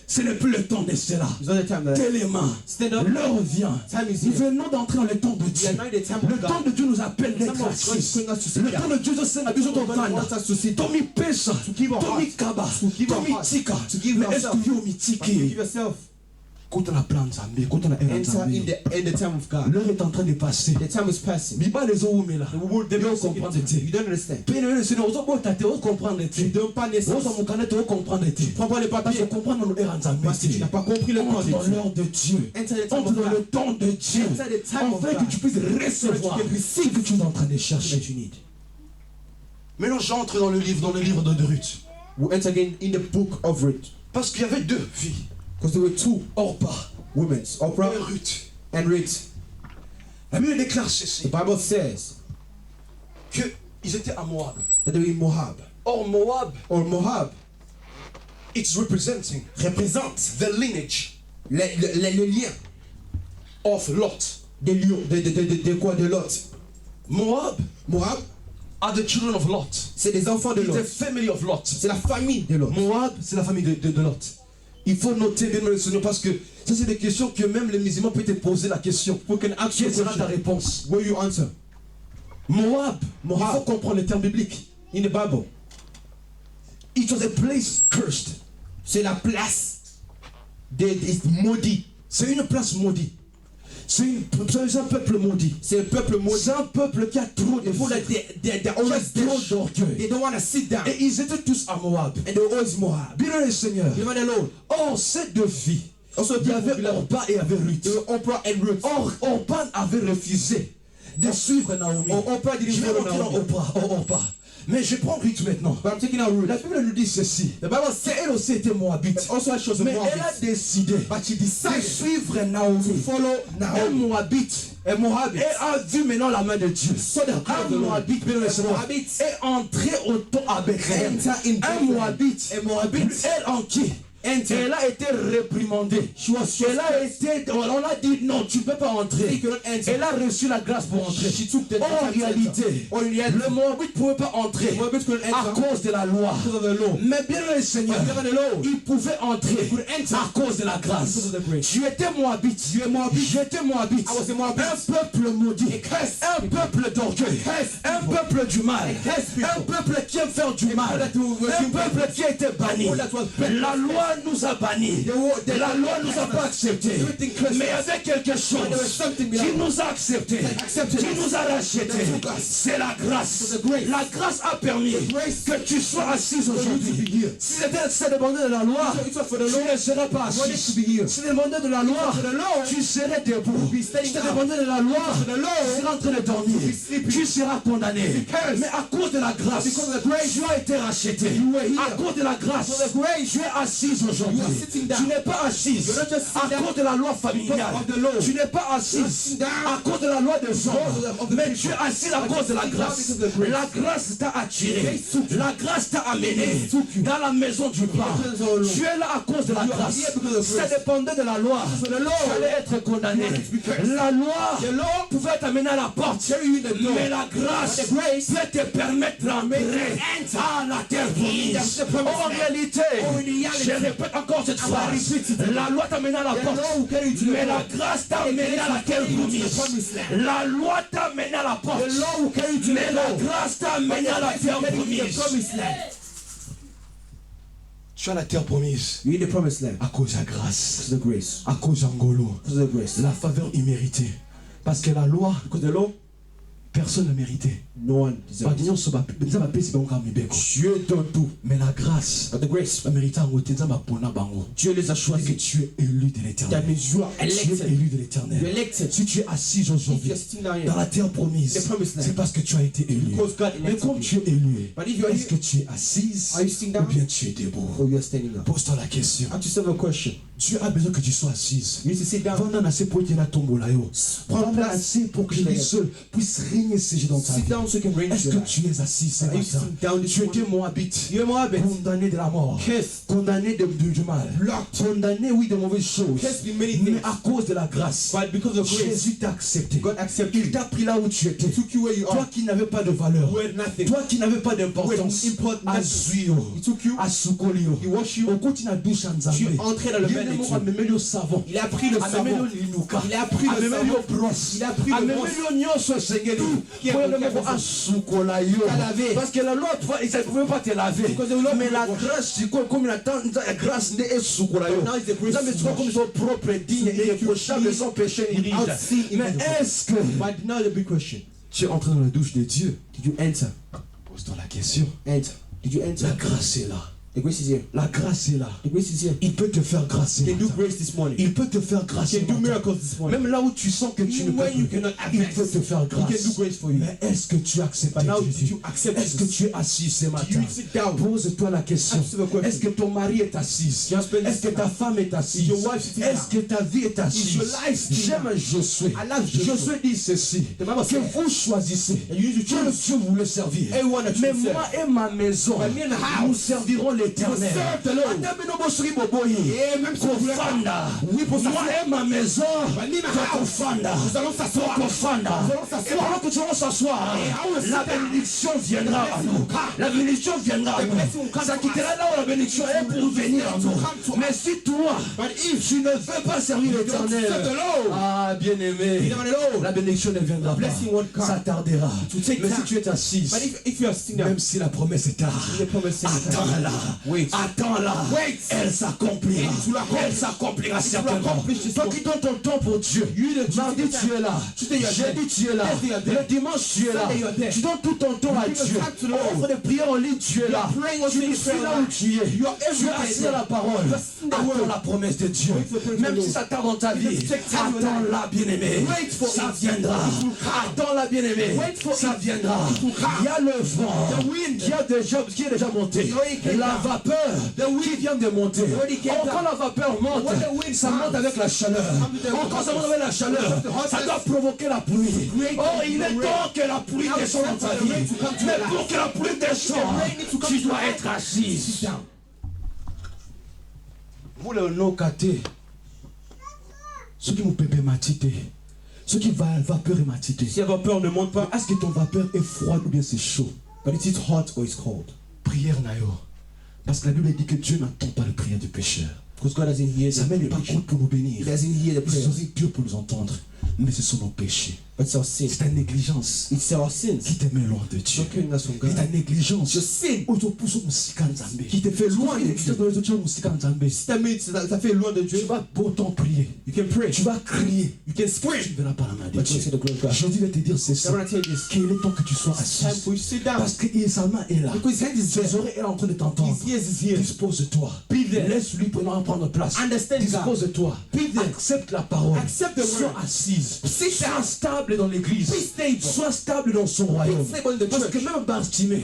Ce n'est plus le temps de cela. It's not the time that. Tes les mains. Stand up. L'heure vient. Time is Nous here. venons d'entrer dans le temps de Dieu. We are now in the time of Le God. temps de Dieu nous appelle les Some of God is gracieux. calling us to sit Le down. temps de Dieu, c'est la besoin de God wants us to sit down. Tommy pesa, give our Tommy heart. kaba, To give our Tommy heart. tika. To give Mais est-ce ourselves. que vous But you give mitiki? yourself. Quand on a plan Nzambe, quand on a un Enter Nzambe, in the time of God. l'heure est en train de passer. The time is passing. Biba les eaux mais là. They Yo don't comprendre You te. don't understand. Pene le Seigneur, ozo bo tate, ozo comprendre te. Tu ne donnes pas naissance. Ozo mukane te, ozo comprendre te. Tu prends pas les Parce que papiers. comprendre nos erreurs Nzambe. Parce que tu n'as pas compris le temps Entre de dans Dieu. l'heure de Dieu. Enter the time Entre of dans le God. temps de Dieu. Enter the time of Afin God. que tu puisses recevoir So that you can ce que tu es en train de chercher. That you need. Maintenant, j'entre dans le livre de Ruth. We enter again in the book of Ruth. Parce qu'il y avait deux filles. Because there were two Orpah women, Oprah et Ruth. and Ruth. La Bible déclare The ceci, Bible says qu'ils étaient à Moab. that they were in Moab. Or Moab, Or Moab it's representing représente the lineage le lien of Lot. des lions, de quoi de Lot. Moab Moab, are the children of Lot. c'est les enfants de It's the Lot. family of Lot. C'est la famille de Lot. Moab, c'est la famille de Lot. Il faut noter bien le Seigneur parce que ça c'est des questions que même les musulmans peuvent te poser la question. We can ask you a Quelle sera ta question. réponse? Will you answer? Moab, Moab. il faut comprendre les termes bibliques. In the Bible, It was a place cursed. c'est la place des maudits. C'est une place maudite. C'est un peuple maudit. C'est le peuple maudit. C'est un peuple qui a trop de People that they're always trop dish. d'orgueil. They don't want to sit down. Et ils étaient tous à Moab. And they were always Moab. Bien le Seigneur. You know the Lord. Or, ces deux filles, Also, il y avait Orpah et il y avait Ruth. They were Oprah and Ruth. Or, Orpah avait refusé de suivre Naomi. Oprah didn't Je vais follow rentrer dans Naomi. Orpah. Mais je prends Ruth maintenant. But I'm taking out Ruth. La Bible nous dit ceci. The Bible C'est says elle aussi était moabite. also I chose a Mais elle a Moabite. décidé But she de decided suivre Naomi. to follow Un Naomi. moabite. A Moabite. Et a vu maintenant la main de Dieu. So the hand Un of the Lord. moabite, bien le A Seigneur, Moabite. est entré au temps à Bethléem. Enter in Un Bethlehem. moabite. A Moabite. Elle en qui? Enter. Elle a été réprimandée. Elle a été, on a dit non, tu ne peux pas entrer. You cannot enter. Elle a reçu la grâce pour entrer. She took the En time to réalité, enter. En réalité, le Moabite ne pouvait pas entrer Moabite couldn't à enter cause de la loi. because of the law. Mais bien le Seigneur, But given the law, il pouvait entrer could enter à cause de la grâce. because of the grace. Tu étais Moabite. Tu es Moabite. J'étais Moabite. I was a Moabite. Un peuple maudit. Un peuple d'orgueil. Un peuple du mal. Un peuple qui aime faire du mal. Un peuple qui a été banni. La loi nous a bannis. La loi nous a pas acceptés. Mais il y avait quelque chose qui nous a acceptés. Qui nous a rachetés. C'est la grâce. La grâce a permis que tu sois assis aujourd'hui. Si c'était demandé de la loi, tu ne serais pas assis. Si demandé de la loi, tu serais debout. Si te demandé de la loi, tu seras en train de dormir. Tu seras condamné. Mais à cause de la grâce, tu as été racheté. À cause de la grâce, tu es assis assise aujourd'hui. You are sitting down. Tu n'es pas assise You're not just sitting à down cause de la loi familiale. because of the law. Tu n'es pas You're assise sitting down à cause de la loi des because hommes. of the Mais people. tu es assise à But cause de you're la sitting down grâce. because of the grace. La grâce t'a attiré. Grace took you. La grâce t'a amené Grace took you. dans la maison du pain. presence of the Lord. Tu es là à cause de la You are grâce. here because of Ça grace. dépendait de la loi. For the Tu law. allais être condamné. You must be cursed. La loi The law pouvait t'amener à la porte. carry you in the door. Mais la grâce But the grace peut te permettre d'entrer enter à la terre promise. That's the promised En land. réalité, Oh, in reality, je répète encore cette I will phrase. repeat it. La loi t'a mené à la The porte. law will carry you to the Mais la door. grâce t'a The mené grace à la will terre carry you to the promise. promised land. La loi t'a mené à la porte. The law will carry you to Mais the la door. grâce t'a But mené the à la grace will terre carry you to the promise. promised land. Tu as la terre promise You're in the promised land. à cause de la grâce. Because of the grace. À cause d'Angolo. Because of the grace. La faveur imméritée. Parce que la loi, Because the law, personne ne méritait. no one deserves. Dieu donne tout. Mais la grâce, But the grace, Dieu les a choisis. Que tu es élu de that l'éternel. means you are Tu es elected. élu de You're l'éternel. elected. Si tu es assis If aujourd'hui you're sitting down dans here, la terre promise, The promised land. c'est parce que tu as été élu. Because God Mais elected comme you. tu es élu, But if you are est-ce que here, tu es assise are you sitting ou down bien tu es debout? or you are standing up? Pose-toi la question. Ask yourself a question. Dieu a besoin que tu sois assise. You need to sit down. Prends assez pour qu'il y ait la tombe là. Prends Prends place. assez pour que lui seul puisse régner sécher dans ta Sit vie. down so you can reign Est-ce your que life. tu es assis ce Are you matin? sitting down this Tu étais morning? Moabite, You're Moabit. condamné de la mort, Cursed. condamné du mal, Blocked. condamné, oui, de mauvaises choses. Cursed with many Mais things. à cause de la grâce, But because of grace, Jésus t'a accepté. God accepted Il you. t'a pris là où tu étais. Took you where you Toi are. qui n'avais pas de valeur, You had nothing. toi qui n'avais pas d'importance, With important à nothing. Zuyo, He took you. à Sukolio, He washed you. au continent douche en Tu es entré dans le bain des à dieux. le savon. Il a pris le savon. Il a pris le savon. Il a pris le brosse. Qui est Pour bon, le qui est moment, bon. à Sukola yo. T'as lavé. Parce que la loi, ça ne pouvait pas te laver. Because the law Mais la will wash. grâce, c'est comme la grâce de Sukola yo. But now it's the grace Ça me to soit comme wash. son propre, digne, To make you irréprochable, clean sans péché ni without ride. sin in Mais the est-ce que But now the big question. tu es entré dans la douche de Dieu? Did you enter? Pose-toi la question. Enter. Did you enter? La grâce est là. The grace is here. La grâce est là. The grace is here. Il peut te faire grâce. You can do grace this morning. Il peut te faire grâce. You can do miracles this morning. Même là où tu sens que tu ne Even peux when you plus, cannot il advance, peut te faire He grâce. can do grace for you. Mais est-ce que tu acceptes But now, Jésus? did you accept Est-ce que Jesus? tu es assis ce matin? You sit down. Pose-toi la question. Ask the question. Est-ce que ton mari est assis? Your husband is Est-ce que ta femme est assise? your wife sitting Est-ce que ta vie est assise? Is your life sitting J'aime Josué. I love Joshua. Josué dit ceci. The Bible Que says, vous choisissez. and you need to Que choose. Dieu voulait servir. Everyone that Mais you serve. moi et ma maison, But me and the house, nous servirons l'éternel. will serve the Lord. Et même si vous voulez pas, oui, pour Moi s'asseoir. et ma maison, But me and my house, Tokofanda. nous allons s'asseoir. Tokofanda. Nous allons Et s'asseoir. pendant que tu vas s'asseoir, Et I will sit la down. bénédiction viendra à nous. come. La bénédiction viendra à The blessing will nous. come Ça to quittera là où la bénédiction est pour venir à will nous. come to Mais si toi, But if tu ne veux pas servir don't serve the l'éternel, Lord, ah bien-aimé, you don't know. la bénédiction ne viendra The blessing pas. won't come. Ça tardera. will take Mais si time. tu es assise, But if you are sitting down, même si la promesse est tard, the promise is attends-la. Wait. Attends-la. Wait. Elle s'accomplira. And it will accomplish. Elle s'accomplira It will certainement. accomplish this Toi one. qui donnes ton temps pour Dieu. Mardi, tu es là. Tuesday, you are there. Jeudi, tu es là. Thursday, you are there. Le dimanche, tu es là. Sunday, you are there. Tu donnes tout ton temps à give your Dieu. time to the Lord. Offre des prières en ligne, tu es là. praying on Tu daily suis prayer là où line. tu es. You are Tu es everywhere assis there. à la parole. You are sitting the Attends word. la promesse de Dieu. Wait for the promise Même of si the ça tarde dans ta vie, It takes time in your attends-la, bien-aimé. Wait for Ça it. viendra. It will come. Attends-la, bien-aimé. Wait for Ça it. viendra. It will come. Il y a le vent The wind. qui est déjà monté. The wind came La down. vapeur qui vient de monter. already came Quand down. la vapeur monte, When the wind ça comes, monte avec la chaleur. with the Quand ça monte avec la chaleur, the hotness, ça doit provoquer la pluie. create Oh, il est the rain. temps que la pluie Now descende dans it's ta time for the rain vie. to come to Mais your pour life. que la pluie descende, The rain needs to come tu to dois your être life. assise. Sit down. Vous le no-katé, ceux qui vous pépé matité, ceux qui vapeur et matité. Si la vapeur ne monte pas, Est-ce que ton vapeur est froide ou bien c'est chaud? but it is hot or it's cold. Prière nayo. Parce que la Bible dit que Dieu n'entend pas la prière du pécheur. Because God doesn't hear Sa the main n'est pas petition. courte pour nous bénir. He doesn't hear the Il prayers. serait Dieu pour nous entendre. Mais ce sont nos péchés. But it's our sin. C'est ta négligence It's our sins. qui te met loin de Dieu. Not killing us from C'est ta God. négligence Your sin qui te fait loin de Dieu. That means ça fait loin de Tu Dieu. vas pourtant prier. You can pray. Tu vas crier. You can Tu scream. ne verras pas la main de But you Dieu. see the glory of God. Je vais te dire ceci. I want to tell you this. Qu'il est temps que tu sois It's time assis. for you to sit down. Parce que sa main est là. Because his hand is Ses there. oreilles est en train de t'entendre. His ears is here. Dispose-toi. Be there. Laisse-lui prendre place. Understand God. Dispose-toi. Be there. Accepte la parole. Accept the Sois word. assis. assise. Sois stable dans l'église. Sois stable dans son royaume. Parce que même Bartimée, il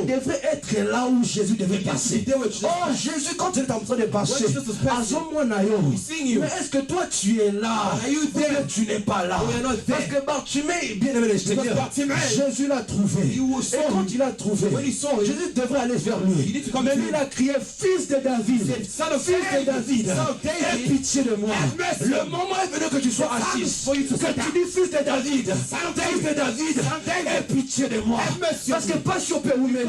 devrait être là où Jésus devait passer. Oh Jésus, quand il est en train de passer, mais est-ce que toi tu es là? Ou bien tu n'es pas là? Parce que Bartimée, bien aimé le Seigneur, Jésus l'a trouvé. Et quand il l'a trouvé, Jésus devrait aller vers lui. Mais lui il a crié, fils de David, fils de David, aie pitié de moi. Le moment est venu que tu sois assis, que tu dis fils de David, aie pitié de moi. Parce que pas sur Péoumeli,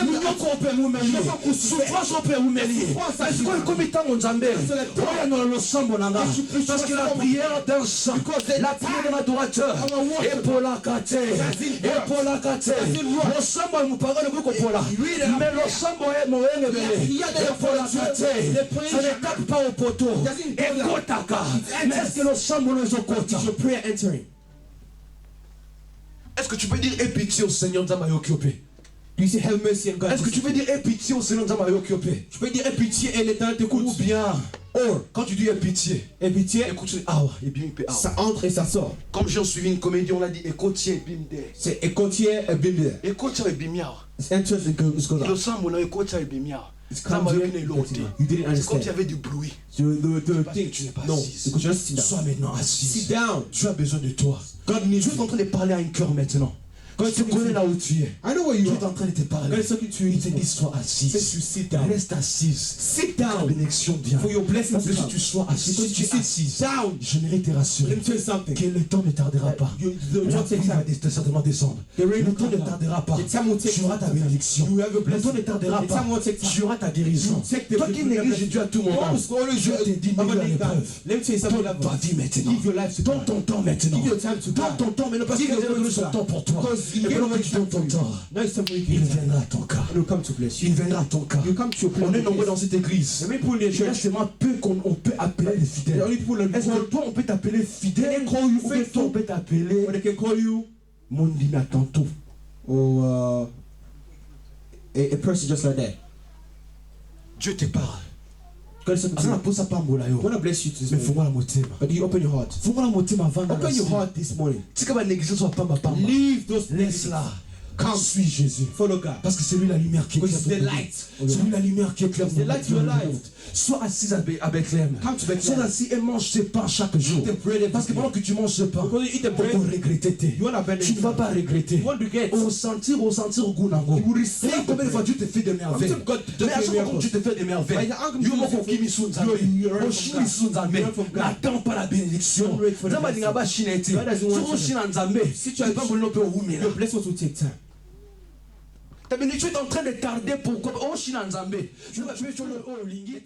nous n'avons pas Péoumeli, souffrance au Péoumeli. Parce que comme étant mon Zambé, parce que la prière d'un saint, la prière d'un adorateur, et pour la kate, le sambo nous parle de beaucoup pour là, mais le sambo est mon et pour la kate, ça ne tape pas au poteau, et kotaka, mais est-ce que le sambo nous a kota? Est-ce que tu peux dire aie pitié au Seigneur Zamayokiopé? Est-ce que tu peux dire aie pitié au Seigneur Zamayokiopé? Tu peux dire aie pitié et l'Éternel t'écoute. Ou bien, quand tu dis aie pitié, écoute, et bien ça entre et ça sort. Comme j'ai suivi une comédie, on l'a dit écoutier bimde. C'est écoutier et bimde. Écoutier et bimia. Le sang mon écoutier et bimia. C'est comme il y avait du bruit. Tu n'es pas assis. Sois maintenant assis. Sit down. Tu as besoin de toi. Tu es en train de parler à un cœur maintenant. Quand tu connais là où tu es, tu es en train de te parler. Il te dit sois assis. Reste assise. Sit down. La bénédiction vient. Parce que si tu sois assis, si tu es assise, j'aimerais te rassurer que le temps ne tardera pas. La pluie va certainement descendre. Le temps ne tardera pas. Tu auras ta bénédiction. Le temps ne tardera pas. Tu auras ta guérison. Toi qui négliges Dieu à tout moment, je te dis à l'épreuve. Donne ta vie maintenant. Donne ton temps maintenant. Donne ton temps maintenant parce qu'il a donné son temps pour toi. Et pendant que tu donnes ton temps, il viendra à ton cas. Il viendra à ton cas. On est nombreux dans cette église. Il y a seulement peu qu'on peut appeler les fidèles. Est-ce que toi on peut t'appeler fidèle? Ou que toi on peut t'appeler mon dîme tantôt? Or a person just like that. Dieu te parle. God bless you this morning. But you open your heart. Open your heart this morning. Leave those laisse-là. Come, suis Jésus. Follow God. Parce que c'est lui la lumière qui éclaire. C'est lui la lumière qui éclaire. Sois assise à Bethléem. Sois assis et mange ce pain chaque jour. Parce que pendant que tu manges ce pain, on va regretter. Tu ne vas pas regretter. Au sentir au goût nango. Regarde combien de fois Dieu te fait des merveilles. Mais à chaque fois que tu te fais des merveilles, n'attends pas la bénédiction. Si tu as pas voulu le bless what will take time. Ta bénédiction est en train de tarder pourquoi? Oh, je suis dans Zambé. Je vais sur le haut, Lingui.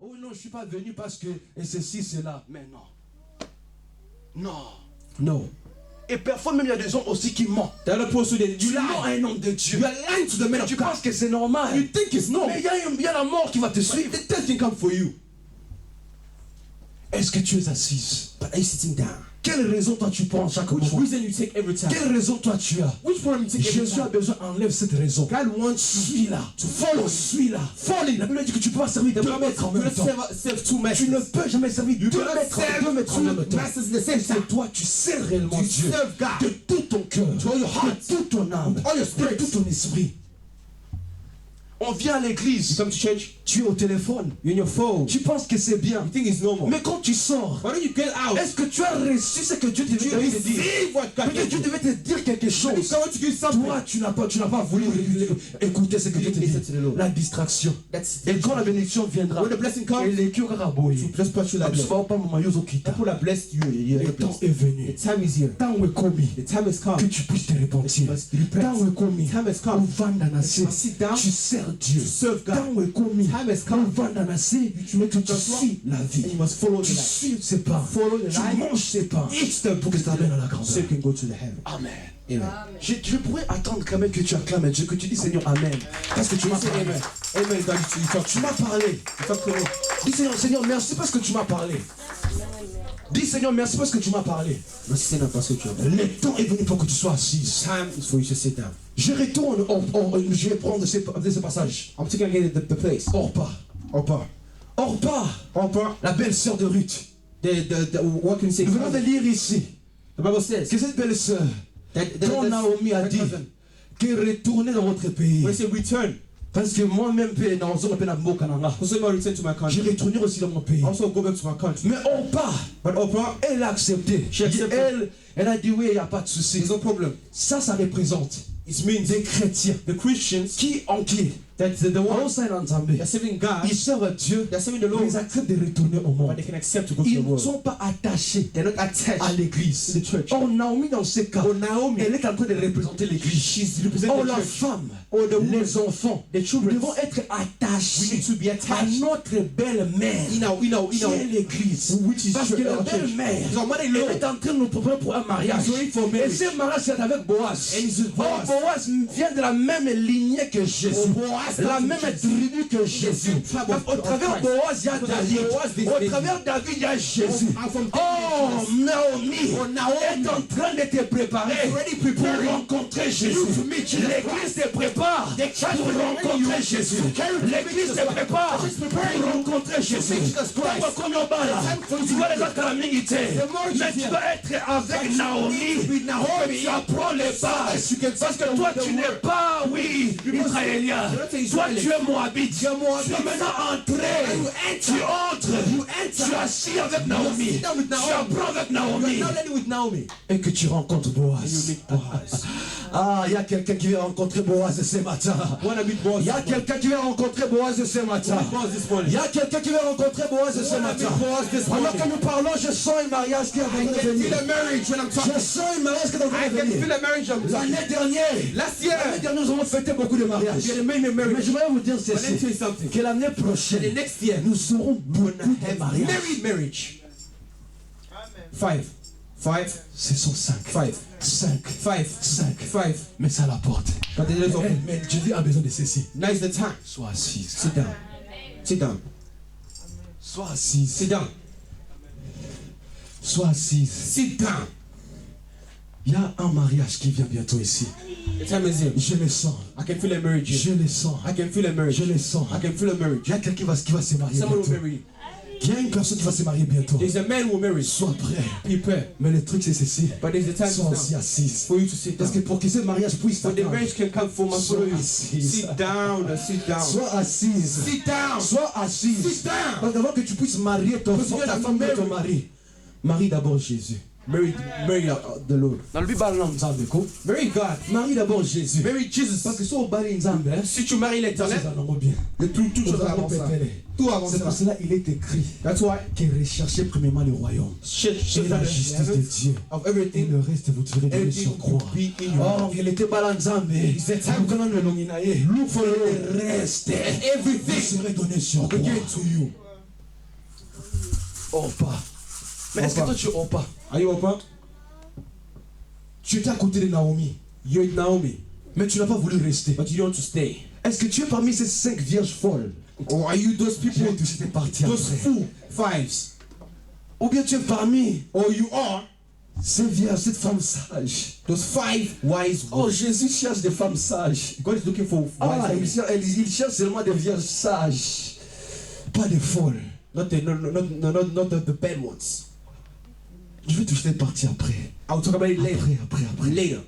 Oh non, je ne suis pas venu parce que et ceci, cela. Mais non. Non. Et parfois même il y a des gens aussi qui mentent. Tu mens à un homme de Dieu. Tu penses que c'est normal. Mais il y a la mort qui va te suivre. Est-ce que tu es assise? But are you sitting down? Quelle raison toi tu prends chaque moment? Quelle raison toi tu as? Jésus a besoin, enlève cette raison. Suis-la. Suis-la. La Bible dit que tu peux pas servir deux maîtres en même temps. Tu ne peux jamais servir deux maîtres en même temps. C'est toi, tu sers réellement Dieu de tout ton cœur, de toute ton âme, de tout ton esprit. On vient à l'église, tu es au téléphone, tu penses que c'est bien, mais quand tu sors, est-ce que tu as reçu ce que Dieu devait te dire? Peut-être Dieu devait te dire quelque chose. Toi, tu n'as pas voulu écouter ce que Dieu te dit. La distraction. Et quand la bénédiction viendra, et les cœurs raboyés, le temps est venu. Temps est commis que tu puisses te repentir. Temps est commis tu sers Dieu. Temps est commis que tu suis la vie. Tu suis ses pas. Tu manges ses pas pour que ça vienne à la grandeur. Amen. Je pourrais attendre quand même que tu acclames Dieu, que tu dis Seigneur Amen. Parce que tu m'as parlé. Tu m'as parlé. Dis Seigneur merci parce que tu m'as parlé. Dis Seigneur merci parce que tu m'as parlé. Le temps est venu pour que tu sois assise. Je retourne, je vais prendre ce passage. Hors Orpa, la belle-sœur de Ruth. What can you say? Nous venons de lire ici The Bible says que cette belle-sœur, dont Naomi a dit cousin, que retournez dans votre pays. when he said return, Parce que moi-même, also return to my j'ai country. retourné aussi dans mon pays. Also go back to my country. Mais Orpa, But Oprah, elle a accepté. She accepted. Elle a dit oui, il n'y a pas de souci. there's no problem. Ça représente It means des chrétiens the Christians qui entiers, that the ones they're they're serving God, servent Dieu, they're serving the mais Lord, ils acceptent de retourner au but monde. they can accept to go to Ils the ne world. sont pas attachés They're not attached à l'église. to the church. Or Naomi, dans ce cas, Or Naomi, elle est en train de représenter l'église. she's representing Or the la church. femme, Or the woman, les enfants, the children. devront être We attachés need to be à attached. notre belle-mère, qui est l'église. Which is Parce que church, la our church. belle-mère, Because our mother-in-law elle est en train de nous préparer pour un mariage. is ready for Et marriage. ce mariage, c'est avec Boaz. And it's with Or Boaz. Boaz vient de la même lignée que Jésus. Oh, Boaz La comes même from Jesus. tribu que Jésus. tribe Donc, au of travers Christ. Boaz, il y a Because David. Boaz, there's Au David. travers David, il y a Jésus. I'm from Oh, Naomi est en train de te préparer pour rencontrer Jésus. L'église te prépare pour rencontrer Jésus. L'église te prépare pour rencontrer Jésus. Tu vois les autres amitiés, mais tu dois être avec Naomi. Tu apprends les bases. Parce que toi, tu n'es pas, oui, israélien. Toi, tu es moabite. Tu es maintenant entré. Tu entres. Tu es assis avec Naomi. Tu apprends avec Naomi. Now let it with Naomi. Et que tu rencontres Boaz. Ah, il y a quelqu'un qui va rencontrer Boaz ce matin. Wanna meet Boaz? Il y a quelqu'un qui va rencontrer Boaz ce matin. Boaz this morning. Il y a quelqu'un qui va rencontrer Boaz ce matin. Alors que nous parlons, je sens un mariage qui est en train de venir. Feel a marriage when I'm talking. Je sens un mariage qui est en train I de can venir. feel a marriage. L'année dernière, Last year, nous avons fêté beaucoup de mariages. we had made a Mais marriage. je voudrais vous dire But let me tell you ceci, something. que l'année The prochaine, next year, nous aurons beaucoup de mariages. married marriage. 5. Ce sont 5. 5. 5. Mais c'est à la porte. But the doors open. Mais Jésus a besoin de ceci. Now is the time. Sois assise. Sit down. Sit down. Sois assise. Sit down. Sois assise. Sit down. Il y a un mariage qui vient bientôt ici. The time is here. Je le sens. I can feel a marriage Je here. le sens. I can feel a marriage. Je le sens. I can feel a marriage. Il y a quelqu'un qui va se marier Someone will bientôt. marry. Il y a une personne qui va se marier bientôt. There's a man who will marry. Sois prêt. Prepare. Mais le truc c'est ceci. But there's a time Sois to aussi sit down. assise. For you to sit Parce que down. pour que ce mariage puisse So the s'atteindre, marriage can come from us. sois assise. Sit down. Sit down. Sois assise. Sit down. Sois assise. Sit down. Parce qu'avant que tu puisses marier ta femme et ton mari, marie d'abord Jésus. Marry the Lord. Dans le Bible, Marry God. marie d'abord Jésus. Marry Jesus. Parce que si on marie Nzambe, Si tu maries l'éternel, c'est un homme bien. tout chose avant ça. Tout avant C'est pour ça. cela qu'il est écrit That's why que recherchez premièrement le royaume et la justice de Dieu. of Et everything. le reste, vous devrez donner Everything sur croix. will be in your Oh, il était pas Nzambe. Look for le reste. Vous everything serez donné sur croix. again to you. Orpa. Mais est-ce que toi tu es Orpa? Are you open? Tu étais à côté de Naomi, You're Naomi, mais tu n'as pas voulu rester. but you don't want to stay. Est-ce que tu es parmi ces 5 vierges folles? Or are you those people, Tu étais parti those après. fool fives? Ou bien tu es parmi Or you are ces vierges, cette femme sage. those 5 wise Oh, ones? Jésus cherche des femmes sages. God is looking for Ah, wise women. il cherche seulement des vierges sages, pas des folles. Not the bad ones. Je vais toucher cette partie après. I'll talk about it later. Après. Later.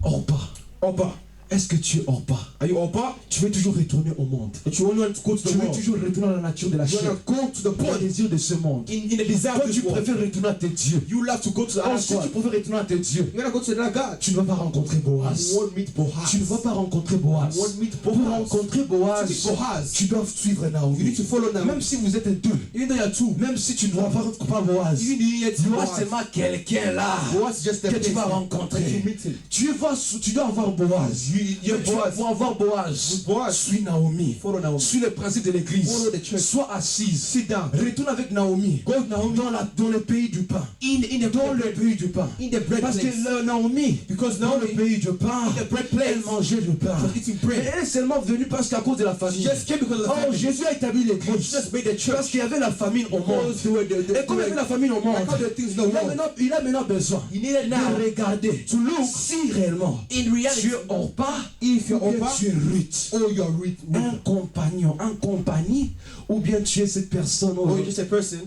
Orpa. Opa, Est-ce que tu es Orpa? are you Opa? Tu veux toujours retourner au monde. But you only want to go to Tu the veux world. toujours retourner à la nature de la You chair. want to go to the Pour le point désir de ce monde. in the desire Toi, of tu this world. préfères retourner à tes dieux. You love to go to the other Ensuite, tu God. préfères retourner à tes dieux. You gotta go to the other God. Tu ne vas pas rencontrer Boaz. You won't meet Boaz. Tu ne vas pas rencontrer Boaz. You won't meet Pour Boaz. rencontrer Boaz, To meet Boaz. tu dois suivre You Naomi. need to follow Naomi. Même si vous êtes deux, Even though you're two, même si tu ne vois pas Boaz, even if yet tu vois Boaz. seulement quelqu'un là Boaz is just a que tu vas place rencontrer. that you meet him. Tu dois avoir Boaz. You're Mais tu vas Boaz. pouvoir avoir Boaz. With Boaz. Suis Naomi. Follow Naomi. Suis le principe de l'église. Follow the church. Sois assise. Sit down. Retourne avec Naomi. Go with Naomi. Dans le pays du pain. In the Dans le pays du pain. in the bread Parce place. que Naomi, Because dans le Naomi pays du pain, in the bread place, elle mangeait du pain. was eating Mais bread. elle est seulement venue parce qu'à cause de la She famine. just came because of the Oh, family. Jésus a établi She l'église. just made the Parce church. qu'il y avait la famine au monde. Because they were Et comme il y avait la famine au monde, like all the things in the world. il a maintenant besoin You needed now de regarder to look si réellement in tu reality es Orpa Orpa, If you're ou bien Orpah, tu es Ruth. or you're Ruth, Un compagnon, un compagnie, ou bien tu es cette personne. or you're just a person,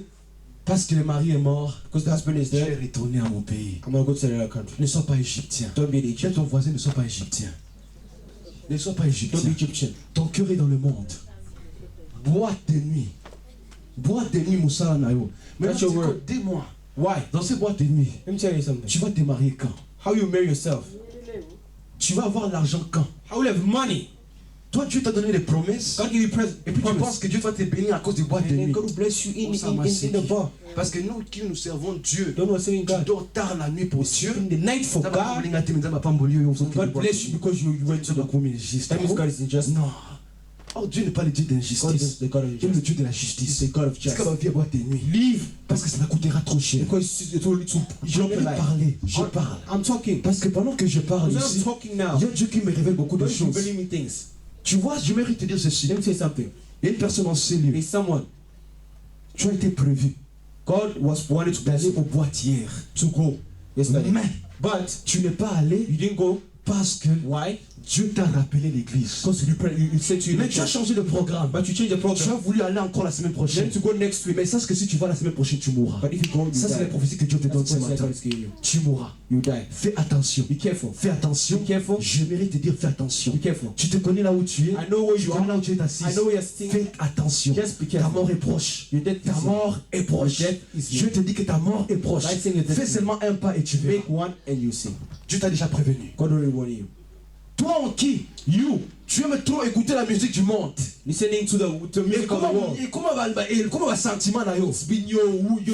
Parce que le mari est mort, because the husband is je vais dead, retourner à mon pays. I'm gonna go to another country. Ne sois pas égyptien. Don't be an Dis à Egyptian. ton voisin, ne sois pas égyptien. Ne sois pas Don't be égyptien. Egyptian. Ton cœur est dans le monde. Boîte de nuit. Boîte de nuit, Moussa Nayo. Mais That's your word. dis-moi, Why? dans ces boîtes de nuit, Let me tell you something. tu vas te marier quand? How you marry yourself? Tu vas avoir l'argent quand? How will you have money? Toi, Dieu t'a donné des promesses. God give you present. Et puis tu penses que Dieu va te bénir à cause des boîtes de And then nuit. God will bless you Oh, ça m'a in séduit. the bar. Parce que nous qui nous servons Dieu, Don't know what's saying tu God. dors tard la nuit pour Dieu. In the night for God, God bless you because you went to the. That means God is unjust. Non. Oh, Dieu n'est pas le Dieu God is d'injustice. the God of Dieu est le justice. Dieu de la He's justice. the God of Parce qu'elle va justice. vivre boîte de nuit. Leave Parce que ça me coûtera trop cher. because it will Je drop vais your life. parler. Je parle. I'm talking. Parce que pendant que je parle Because I'm ici, talking now. il y a Dieu qui me révèle beaucoup de God is choses. revealing me things. Tu vois, je mérite de te dire ceci. Let me tell you something. Il y a une personne en ces lieux. There's someone. Tu as été prévu God was wanted to d'aller aux boîtes hier. to go yesterday, Mais but tu n'es pas allé you didn't go. parce que Why? Dieu t'a rappelé l'église. Because you said to you, Mais tu as changé de programme. but you changed the Tu as program. voulu aller encore la semaine prochaine. Then to go next week. Mais sache que si tu vas la semaine prochaine, tu mourras. But if you go, you Ça, c'est la die. prophétie que Dieu te donne That's ce the prophecy matin. God is giving you. Tu mourras. You die. Fais attention. Be careful. Fais attention. Be careful. Je mérite de dire fais attention. Be careful. Tu te connais là où tu es. I know where Tu you connais là are. où tu es assis. I know where you're sitting. Fais attention. Just be Ta careful. mort est proche. Your death Ta is mort est proche. Your death is Dieu te dit que ta mort est proche. Right thing is that Fais seulement un pas et tu verras. make one and you see. Dieu t'a déjà prévenu. God already warned you. Toi en qui? Tu aimes trop écouter la musique du monde. Listening to the Et music of the world. comment va sentiment là yo? It's been your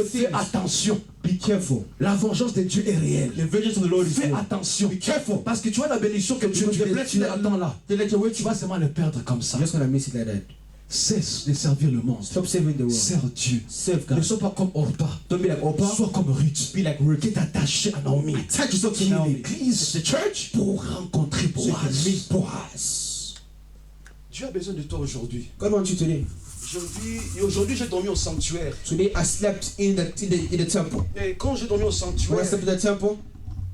Fais thing. attention. Be careful. La vengeance de Dieu est réelle. The vengeance of the Lord is Fais real. attention. Be careful. Parce que tu vois la bénédiction que Dieu Because the blessing that- attends là. They let you wait. Tu vas seulement le perdre comme ça. You're just gonna miss it like that. Cesse de servir le monde. Stop saving the world. Sers Dieu. Serve Ne God. sois pas comme Orpa. Don't be like Oprah. Sois comme Ruth. Be like Ruth. Qui est attaché à Naomi. Attach yourself to Qui est Naomi. l'église, The church. pour rencontrer So you can Boaz. meet Boaz. Dieu a besoin de toi aujourd'hui. God wants you today. Aujourd'hui, j'ai dormi au sanctuaire. Today I slept in the temple. Et quand j'ai dormi au When I sanctuaire, slept in the temple,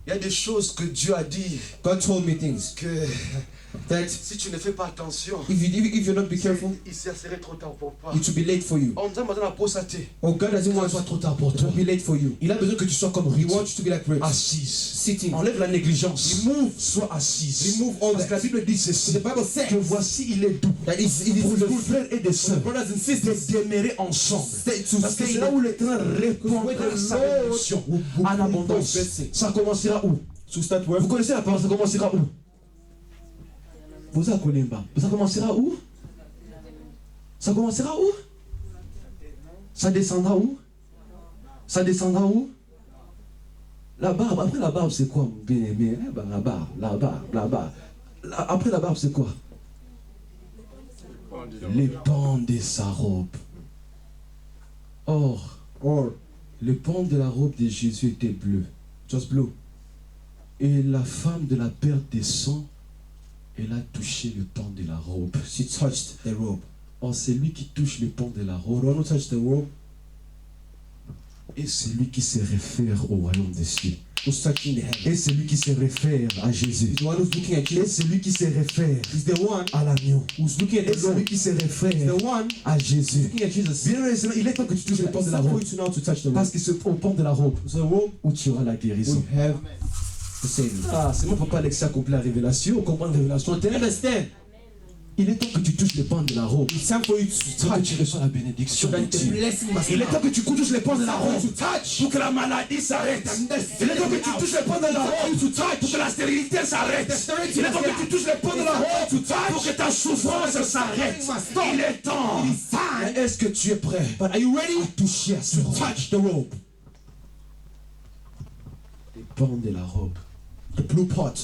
il y a des choses que Dieu a dit God told me things que that si tu ne fais pas attention, if you're not be careful, ça serait trop tard pour toi. it will be late for you. On nous a maintenant posé. Oh, God doesn't Ça want soit it trop tard pour toi. to be late for you. Il a besoin que tu sois comme He Ruth. wants you to be like Ruth. Assise. Sitting. Enlève la négligence. Remove. Sois assise. Remove all Parce que la that. Bible dit ceci. The Bible says Que voici, il est doux. that it is Pour les good frères et des for sœurs the brothers and de sisters demeurer ensemble. to Parce que stay c'est là où l'Éternel répondra the sa Lord bénédiction will en abondance. blessing. Ça commencera où? to start where? Vous connaissez la parole, ça commencera où? Vous connaissez pas. Ça commencera où? Ça commencera où? Ça descendra où? Ça descendra où? La barbe, après la barbe c'est quoi mon bien-aimé? La barbe. Après la barbe c'est quoi? Les bandes de sa robe. Or, le pan de la robe de Jésus était bleu. Just blue. Et la femme de la perte des sangs, elle a touché le pan de la robe. She touched the robe. Or, c'est lui qui touche le pan de la The robe. one who touched the robe Et c'est lui qui se réfère au royaume des cieux. was touching the heaven. Et c'est lui qui se réfère à Jésus. He's the one who's looking at Et Jesus. c'est lui qui se réfère He's the one à l'agneau. who's looking at Et the c'est lui Lord. qui se He's réfère the one à Jésus. looking at Jesus. Bien, il est temps que tu touches le pan It's de la time for robe. you to know to touch the robe. Parce que c'est au pan de la robe So the robe où tu auras la guérison. will have the saving. Ah, c'est mon papa Alexis a compris la révélation. On comprend la révélation. You understand? Il est temps que tu touches le pan de la robe. It's time for you Pour to que touch tu reçois la bénédiction de that the Dieu. blessing must Il est temps come. que tu touches les pans de la robe To touch. pour que la maladie s'arrête. Il est temps que tu touches les pans de la robe pour que la stérilité s'arrête. Il est temps que tu touches les pans de la robe pour que ta souffrance s'arrête. Il est temps. Mais est-ce que tu es prêt But are you ready à toucher à ce to robe? touch the robe? Les pans de la robe. The blue part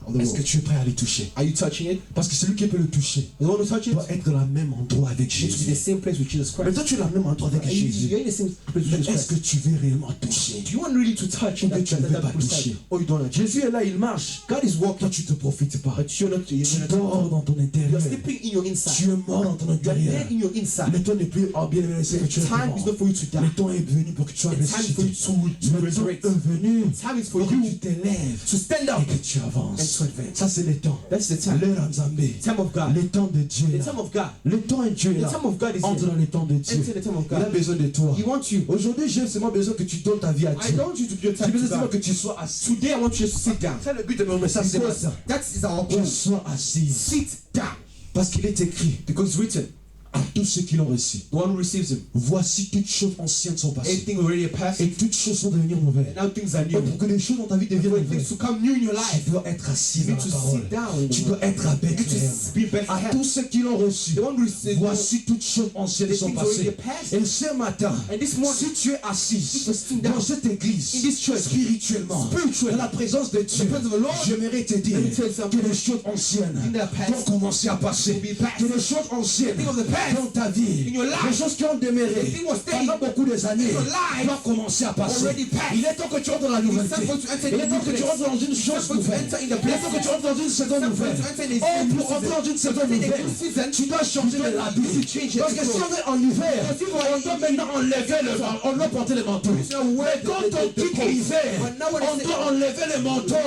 of the Est-ce que robe. tu es prêt à les toucher? Are you touching it? Parce que celui qui peut le toucher The one who touch it doit être dans le même endroit avec needs to be the Jésus. same place with Jesus Mais Christ. toi, tu es dans le même endroit avec Jésus. You're in the same place with Mais Jesus est-ce que Christ. tu veux réellement toucher? Do you want really to touch Ou bien tu ne veux pas place? toucher? Or you don't want to? Jésus est là, il marche. God is Toi, walking, tu ne te profites pas. but you're not. Tu You're dors dans ton intérieur. You're sleeping in your Tu inside. es mort dans ton You're intérieur. dead in your inside. Le temps n'est plus bien aimé, c'est que tu es Time is mort. not for you to die. Le temps est venu pour que tu sois The time is for you ressuscité. to Le temps resurrect. est venu Time is for pour que you tu t'élèves to stand et up que tu and avances. to advance. Ça, c'est le temps. That's the time. L'heure en Zambé. Time of God. Le temps de Dieu. The Là. time of God. Le temps est Dieu. The Là. time of God is Entre here. dans le temps de Dieu. Enter the time of Il a God. besoin de toi. He wants you. Aujourd'hui, j'ai seulement besoin que tu donnes ta vie à I Dieu. don't want you to do your J'ai time besoin to seulement que God. tu sois assis. Today I want you to sit down. C'est le but de mon message ce Because matin. that is our Que goal. tu sois assis. Sit down. Parce qu'il est écrit Because it's written, à tous ceux qui l'ont reçu. the one who receives him. Voici toutes choses anciennes sont passées. Everything already passed. Et toutes choses sont devenues nouvelles. Now things are Et new. pour que les choses dans ta vie deviennent For nouvelles, things to come new in your life, tu dois être assis you dans need la to parole. sit down. Tu dois être à You need Bethléem. to be À Bethlehem. tous ceux qui l'ont reçu, The one who received, voici toutes choses anciennes the sont things already passées. passed. Et ce matin, And this morning, si tu es assis you sit down dans cette église, in this church, spirituellement, dans la présence de Dieu, the presence of the Lord, j'aimerais te dire let me tell you que something. les choses anciennes In the past, vont commencer à passer. will be past. Que les choses anciennes Think of the past. dans ta vie, In your life. les choses qui ont demeuré The thing was staying. pendant beaucoup des années, In your life. doivent commencer à passer. Already passed. Il est temps que tu entres dans la nouveauté. It's time for you to enter Il est in temps the que tu place. entres dans une It's chose time for you to nouvelle. enter in the Il est temps que tu entres dans une saison It's time for you nouvelle. to enter in a Oh, new pour entrer dans une saison Enter in a nouvelle, new season. tu dois changer de l'habit. Parce que si on est en hiver, on doit maintenant enlever le manteau. On doit porter le manteau. Mais quand on quitte l'hiver, on doit enlever le manteau.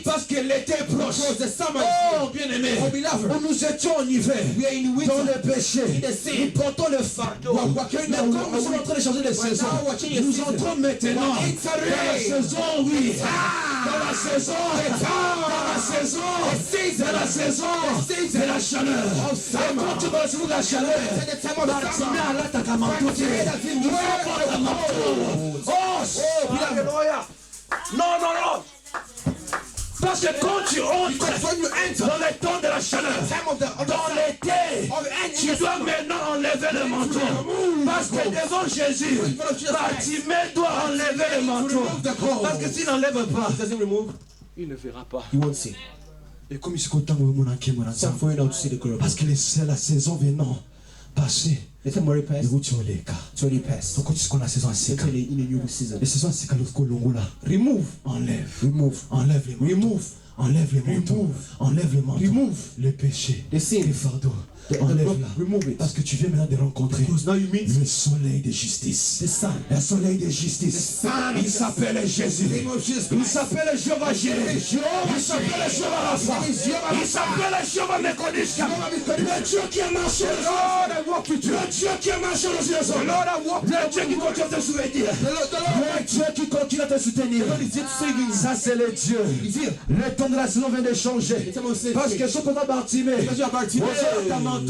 Parce que l'été est proche. Oh, bien-aimé, nous étions en hiver, dans le péché. Nous portons le fardeau. Mais comme nous sommes en train de changer de saison, nous entrons maintenant dans la saison, oui. Dans la saison, dans la saison de la chaleur. Et quand tu vas sur la chaleur, Bartimée, là, t'as qu'un manteau. Il faut prendre un manteau. Oh, alléluia. Non, non, non. Parce que quand tu entres dans le temps de la chaleur, dans l'été, tu dois maintenant enlever le manteau. Parce que devant Jésus, Bartimée doit enlever le manteau. Parce que s'il n'enlève pas, il ne verra pas. You won't see. Et comme il se contente de mon enquête, mon It's time for you now to see the glory. parce que c'est la saison venant passer. The time already passed. Et où tu es cas. It's already passed. Donc, quand tu sais qu'on a la saison à sec. Enter in a new season. La saison à sec, lorsqu'on là. Remove. Enlève. Remove. Enlève les manteaux. Remove. Enlève les manteaux. Remove. Enlève les manteaux. Remove. Le péché. The sin. Les fardeaux. The Enlève-la. remove it. Parce que tu viens maintenant de rencontrer Because now you meet le soleil de justice. the sun. Le soleil de justice. Il s'appelle Jésus. Il s'appelle Jéhovah Jireh. Il s'appelle Jéhovah Rapha. Il s'appelle Jéhovah Mékodesh. Le Dieu qui a marché le Dieu qui a marché le Dieu qui continue à te soutenir. Le Dieu qui continue à te soutenir. Ça c'est le Dieu. Le temps de la saison vient de changer. Parce que ce qu'on a Bartimée, ta manteau,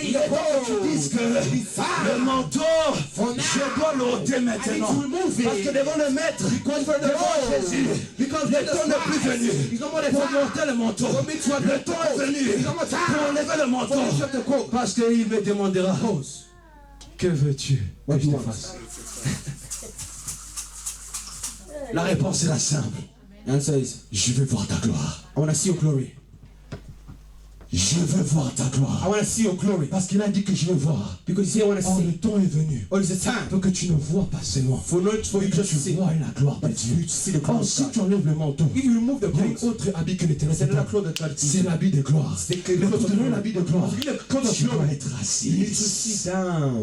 il est temps que tu dises que le manteau, je dois l'ôter maintenant. Parce que devant le maître, devant Jésus, le temps n'est plus venu pour monter le manteau. Le temps est venu pour enlever le manteau. Parce qu'il me demandera, que veux-tu que je te fasse? La réponse est la simple. The answer is, Je veux voir ta gloire. I want to see your glory. Je veux voir ta gloire. I want to see your glory. Parce qu'il a dit que je veux voir. Because you say I want to Oh, le see. temps est venu. Oh, it's a time. Pour que tu ne vois pas seulement. For you Que just tu to see. vois la gloire de But for you Dieu. to see the glory Oh, of si God. tu enlèves le manteau, If you remove the il y a un clothes, autre habit que l'Éternel there's te another donne. cloth that God C'est gives you. l'habit de gloire. C'est que le Mais pour cloth te of donner glory. l'habit de gloire, To give you the cloth of tu dois glory, être you need to assis. sit down.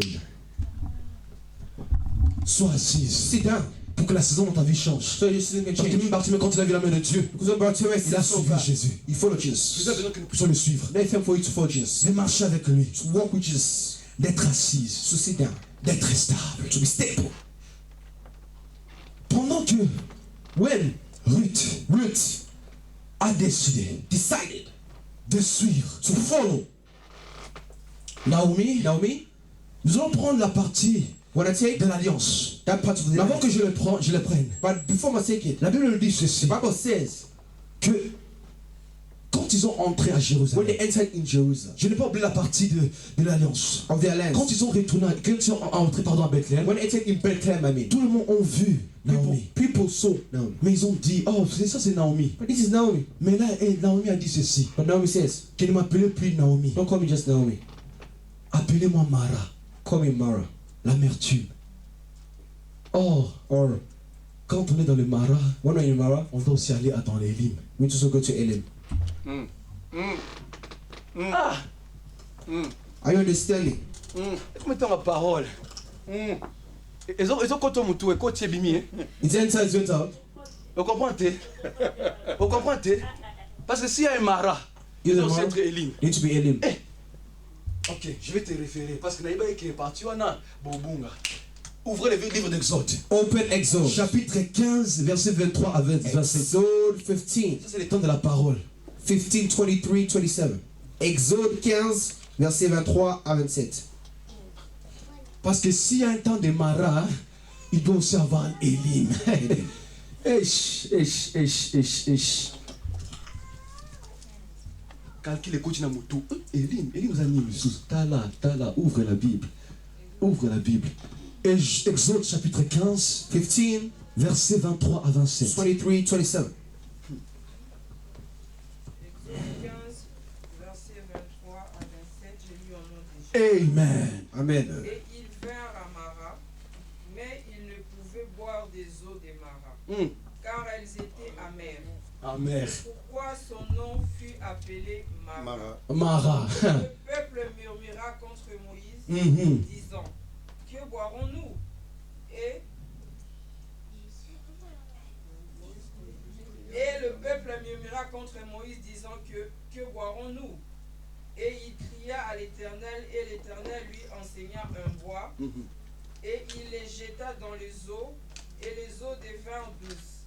Sois assise. Sit down. Pour que la saison dans ta vie change. So your season can Parce que change. même Bartimée, quand il a vu la main de Dieu, Because of Bartimaeus, il a is so suivi bad. Jésus. You follow Nous Jesus. avons besoin que nous puissions le suivre. Then it's time for you to follow Jesus. De marcher avec lui. To walk with Jesus. D'être assise. To sit down. D'être stable. To be stable. Pendant que When Ruth a décidé decided de suivre to follow Naomi, Naomi, nous allons prendre la partie when I take de l'alliance. that part of the Mais avant que alliance, je le prenne, but before I take it, la Bible nous dit ceci, the Bible says que quand ils ont entré à when Jérusalem, they entered in Jerusalem je n'ai pas oublié la partie de l'alliance. of their land, Quand ils ont retourné, quand ils sont entrés à Bethléem, when they entered in Bethlehem, I mean, tout le monde a vu Naomi. people saw Naomi. Mais ils ont dit, oh, c'est Naomi. But this is Naomi. Mais là, Naomi a dit ceci, But Naomi says, qu'il ne m'appelait plus Naomi. don't call me just Naomi. Appelez-moi Mara, Call me Mara. l'amertume. Or, Or, quand on est dans le Mara, when we're in Mara, on doit aussi aller dans les limes. we need to also go to Elim. Are you understanding? Mettons ma parole. Ils ont compté mon tour et côté bimi. His insides went out. Vous comprenez? Vous comprenez? Parce que s'il y a un Mara, il You're doit the man. être Elim. You need to be Elim. Ok, je vais te référer parce que Naïba qui est parti, on a Bobunga. Ouvrez le livre d'Exode. Open Exode. Chapitre 15, verset 23 à 27. Exode 15. Ça, c'est le temps de la parole. 15, 23, 27. Exode 15, verset 23 à 27. Parce que s'il y a un temps de Mara, il doit aussi avoir un Elim. Esh. Calcule écoute na moto. Elim nous anime. Tala, ouvre la Bible. Ouvre la Bible. Exode chapitre 15, 15, verset 23 à 27. 23, 27. Exode 15, verset 23 à 27, je lis au nom de Jésus. Amen. Amen. Et ils vinrent à Mara, mais ils ne pouvaient boire des eaux de Mara, car elles étaient amères. Amen. Pourquoi son nom fut appelé Mara. Mara. Le peuple murmura contre Moïse, disant, que boirons-nous? Et le peuple murmura contre Moïse, disant que boirons-nous? Et il cria à l'Éternel, et l'Éternel lui enseigna un bois, et il les jeta dans les eaux, et les eaux devinrent douces.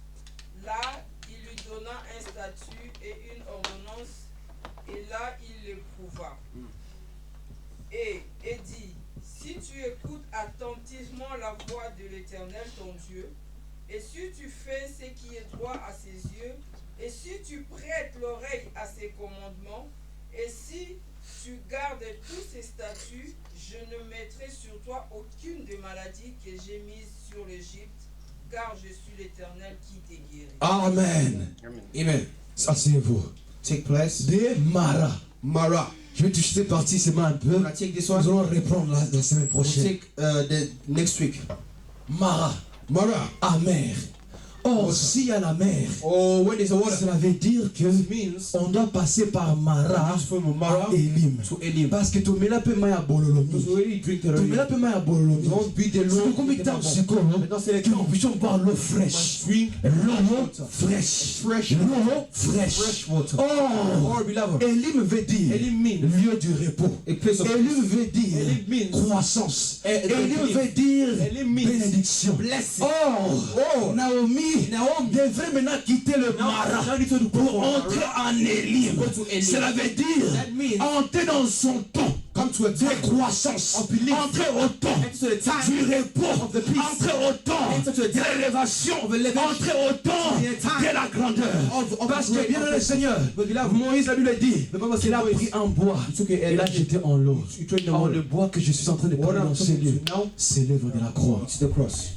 Là, il lui donna un statut et une ordonnance, et là, il l'éprouva. Et dit, si tu écoutes attentivement la voix de l'Éternel, ton Dieu, et si tu fais ce qui est droit à ses yeux, et si tu prêtes l'oreille à ses commandements, et si tu gardes tous ses statuts, je ne mettrai sur toi aucune des maladies que j'ai mises sur l'Égypte, car je suis l'Éternel qui t'ai guéri. Amen. Amen. Asseyez-vous. Take place. De Mara. Mara. Je vais toucher cette partie seulement un peu. When I take this one, Nous allons reprendre la semaine we'll prochaine. take the next week. Mara. Mara. Amer. Or, s'il y a la mer, Oh, when there's a water, cela veut dire que means on doit passer par Mara from Mara à Elim. to Elim. Parce que tu mets la paix à bololomi. Because we already drink the Tu mets la paix à bololomi. Don't be the C'est Lord. combien de temps c'est quoi? Maintenant, c'est Que nous puissions boire l'eau fraîche. drink L'eau fraîche. fresh L'eau fraîche. fresh water. Oh, Or, beloved, Elim veut dire Elim means lieu du repos. a place of Elim veut dire Elim means croissance. Elim Elim veut dire Elim means bénédiction. blessing. Oh, Naomi devrait maintenant quitter le Mara pour entrer en Elim. Go to Elim. Cela veut dire That means entrer dans son temps. come to a De time croissance, of belief. entrer au temps Enter the time du repos, of the peace. entrer au temps Enter to the de time l'élévation, of elevation. entrer au temps To the time de la grandeur. of Parce que great- bien le Seigneur, But beloved, Moïse, la Bible dit the Bible qu'il a says pris un bois He took a et l'a jeté en l'eau. He threw it in the Or water. le bois que je suis en train de What parler I'm dans ces talking lieux, to now, c'est l'œuvre de la croix. it's the cross.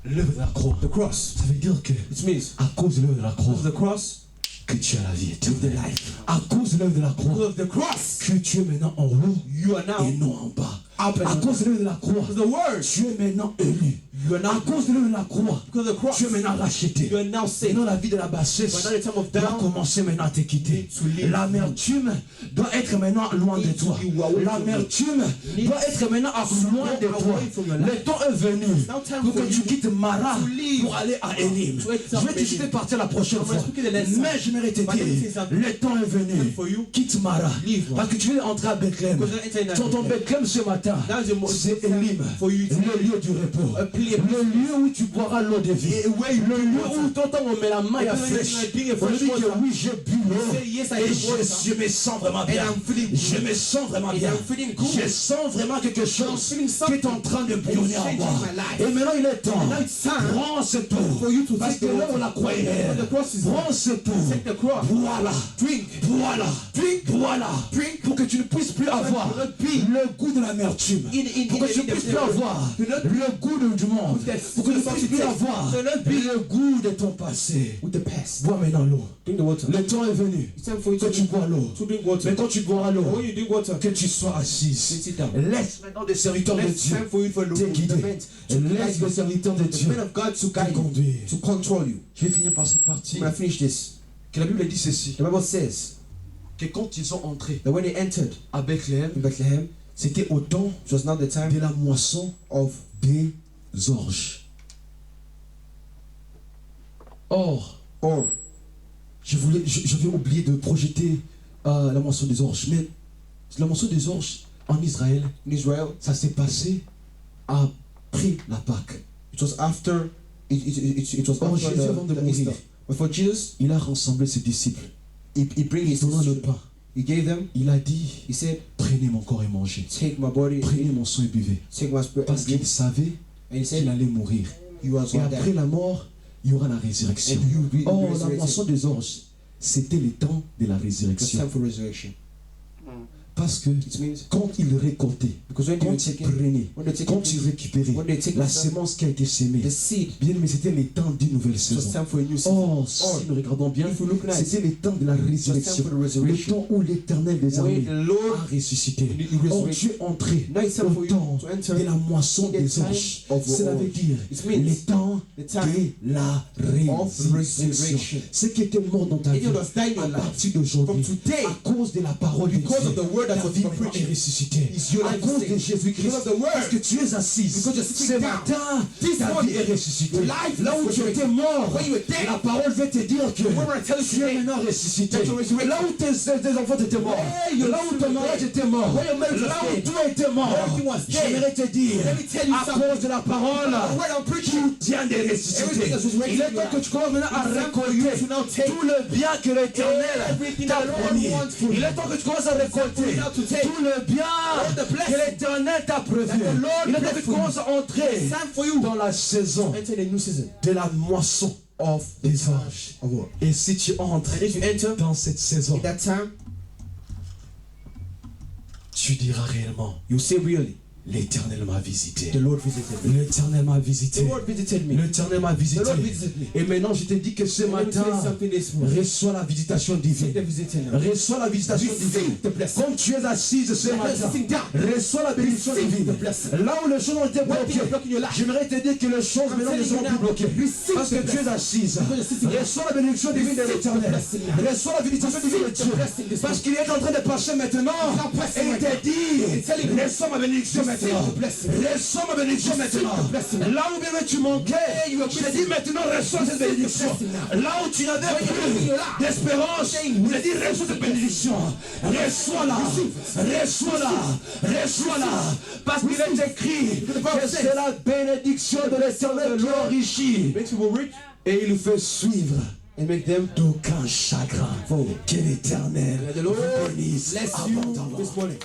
L'œuvre de la croix. The cross. Ça veut dire que It means à cause de l'œuvre de la croix, of the cross, que tu as la vie to the éternelle. life. À cause de l'œuvre de la croix, Because of the cross, que tu es maintenant en haut you are now et non en bas. up and À on cause de l'œuvre de la croix, Because the word, tu es maintenant élu. you are À now cause de l'œuvre de la croix, because of the cross, tu es maintenant racheté. you are now saved. Maintenant, la vie de la But bassesse now the time of doit down, commencer maintenant à te quitter. to leave. L'amertume doit être maintenant loin de Need to toi. be away from L'amertume Need doit être maintenant loin de go toi. away from your life. Le temps est venu now time pour que for tu you quittes Mara to leave. pour aller à Elim. To enter Je vais te Elim. citer partir la prochaine I'm fois. speaking the next Mais j'aimerais te But let me say dire, something. le temps est venu. Time for you. Quitte Mara. Leave Mara. Parce que tu veux entrer à Bethléem. Because you're entering that Tu entends Bethléem ce matin. Now is the most C'est Elim, for you to le lieu du repos. a place. Le lieu où tu boiras l'eau de vie. Le lieu où t'entends on met la main à A place fraîche. where you drink a On fresh dit que water. oui, j'ai bu l'eau. Say, yes, I Et drink water. je me sens vraiment bien. And I'm feeling good. Je me sens vraiment And bien. I'm feeling good. Je sens vraiment quelque chose feeling qui something. est en train de bouillonner en changing moi. my life. Et maintenant, il est temps. And now it's time Prends ce tour. for you to Parce take que the là, on water. la croix est réelle. The cross is Prends ce tour. Take the cross. Voilà. Drink. Voilà. Voilà. Pour que tu ne puisses plus avoir le goût de l'amertume. Pour que tu ne puisses plus avoir le goût du monde. Pour que tu ne puisses plus avoir le goût de ton passé. With the past. Bois maintenant l'eau. Drink the water. Le temps est venu It's time for you que to tu bois l'eau. drink water. Mais quand tu boiras l'eau, When you drink water, que tu sois assis. sit down. Laisse maintenant des serviteurs de It's Dieu time for you for te guider. Laisse des serviteurs de the Dieu men of God to te guide you, conduire. to control you. Je vais finir par cette partie. I'm going to finish this. Que la Bible dit ceci. The Bible says Que quand ils ont entré that when they entered à Bethléem, in Bethlehem, c'était au temps it was now the time de la moisson of des orges. Or, Or, j'avais oublié de projeter la moisson des orges. Mais la moisson des orges en Israël, ça s'est passé après la Pâque. It was after. It was Or, after Jésus, avant de the mourir, Easter. But for Jesus, il a rassemblé ses disciples. he bring his Donnant le disciples. pain, He gave them. il a dit, He said, prenez mon corps et mangez. "Take my body, Prenez mon sang et buvez. take my spirit." Parce qu'il savait And he qu'il said, allait mourir. "You are Et going to après die." la mort, il y aura la résurrection. And you will be Oh, la resurrected. moisson des orges, c'était le temps de la It was résurrection. time for resurrection. Parce que It means quand il récoltait, because when you quand il take prenait, when they take quand il récupérait when they take la the stuff, sémence qui a été semée, the seed, bien, mais c'était le temps d'une nouvelle it was saison. time for a new season. Oh, si nous regardons bien, If we look nice, c'était le temps de la it was time résurrection. for the Le resurrection. temps où l'éternel des armées When the Lord a ressuscité. he Oh, resurrected. tu es entré Now it's time for au you temps to enter de la moisson the des time orges. of Cela veut orge. dire It means le temps the time de la résurrection. resurrection. Ce qui était mort dans ta vie, It was dying in à your life. partir d'aujourd'hui, From today, à cause de la parole de because Dieu, of the word that ta was vie preached, est ressuscitée. is your À life cause de saved. Jésus-Christ, Because of the word. parce que tu es assise. Because you're sitting Ce down. matin, This ta morning, vie est ressuscitée. your life Là où is tu étais mort, When you were dead, la parole veut te dire que word will tell you tu es today maintenant ressuscité. that you're resurrected. Là où tes enfants étaient morts, Where your là où ton children mariage were était mort, Where your marriage was là où dead. tout était mort, Everything was dead. j'aimerais te dire, Let me tell you à something. cause de la parole, The word I'm preaching, tu tiens de ressusciter. everything is resurrected Il est in your temps que life. tu commences maintenant à It's time for you récolter to now take tout le bien que l'éternel everything t'a that the Lord promis. wants for Il you. est temps que tu commences à récolter now to take tout le bien all the blessing que l'éternel t'a prévu. that the Lord Il est temps que blessed tu for you. commences à entrer It's time for you dans la saison enter the new season de la moisson of des anges. of what? Et si tu entres And if you enter dans cette saison, in that time, tu diras réellement, you say really, l'éternel m'a visité. the Lord visited me. L'éternel m'a The visité. Lord visited me. L'éternel m'a visité. The Lord visited me. Et maintenant, je te dis que ce And let me tell you matin, something this morning. reçois la visitation The divine. visiting now. Reçois la visitation Receive divine. the blessing. Comme tu es assise ce Let matin, us sing down. reçois la bénédiction Receive divine. the blessing. Là où les choses ont été What things are bloquées, blocking your life? j'aimerais te dire que les choses I'm maintenant ne telling you seront plus now. bloquées. Receive Parce que the tu es assise. Because you're sitting down. Reçois la bénédiction divine de Receive the l'éternel. blessing now. Reçois la bénédiction divine de Receive the Dieu. blessing this Parce qu'il est en train de passer maintenant. now passing Et il right te now. dit, It's telling you. reçois ma bénédiction Receive maintenant. the blessing. Reçois ma bénédiction maintenant. the blessing. Là où bien tu manquais, je te dis maintenant, reçois cette bénédiction. Là où tu n'avais plus d'espérance, je te dis, reçois cette bénédiction. Reçois-la. Reçois-la. Reçois-la. Parce qu'il est écrit que c'est la bénédiction de l'éternel qui enrichit. Makes people rich Et il fait suivre and make them d'aucun chagrin. Que l'éternel the Lord vous bénisse bless you abondamment. this morning.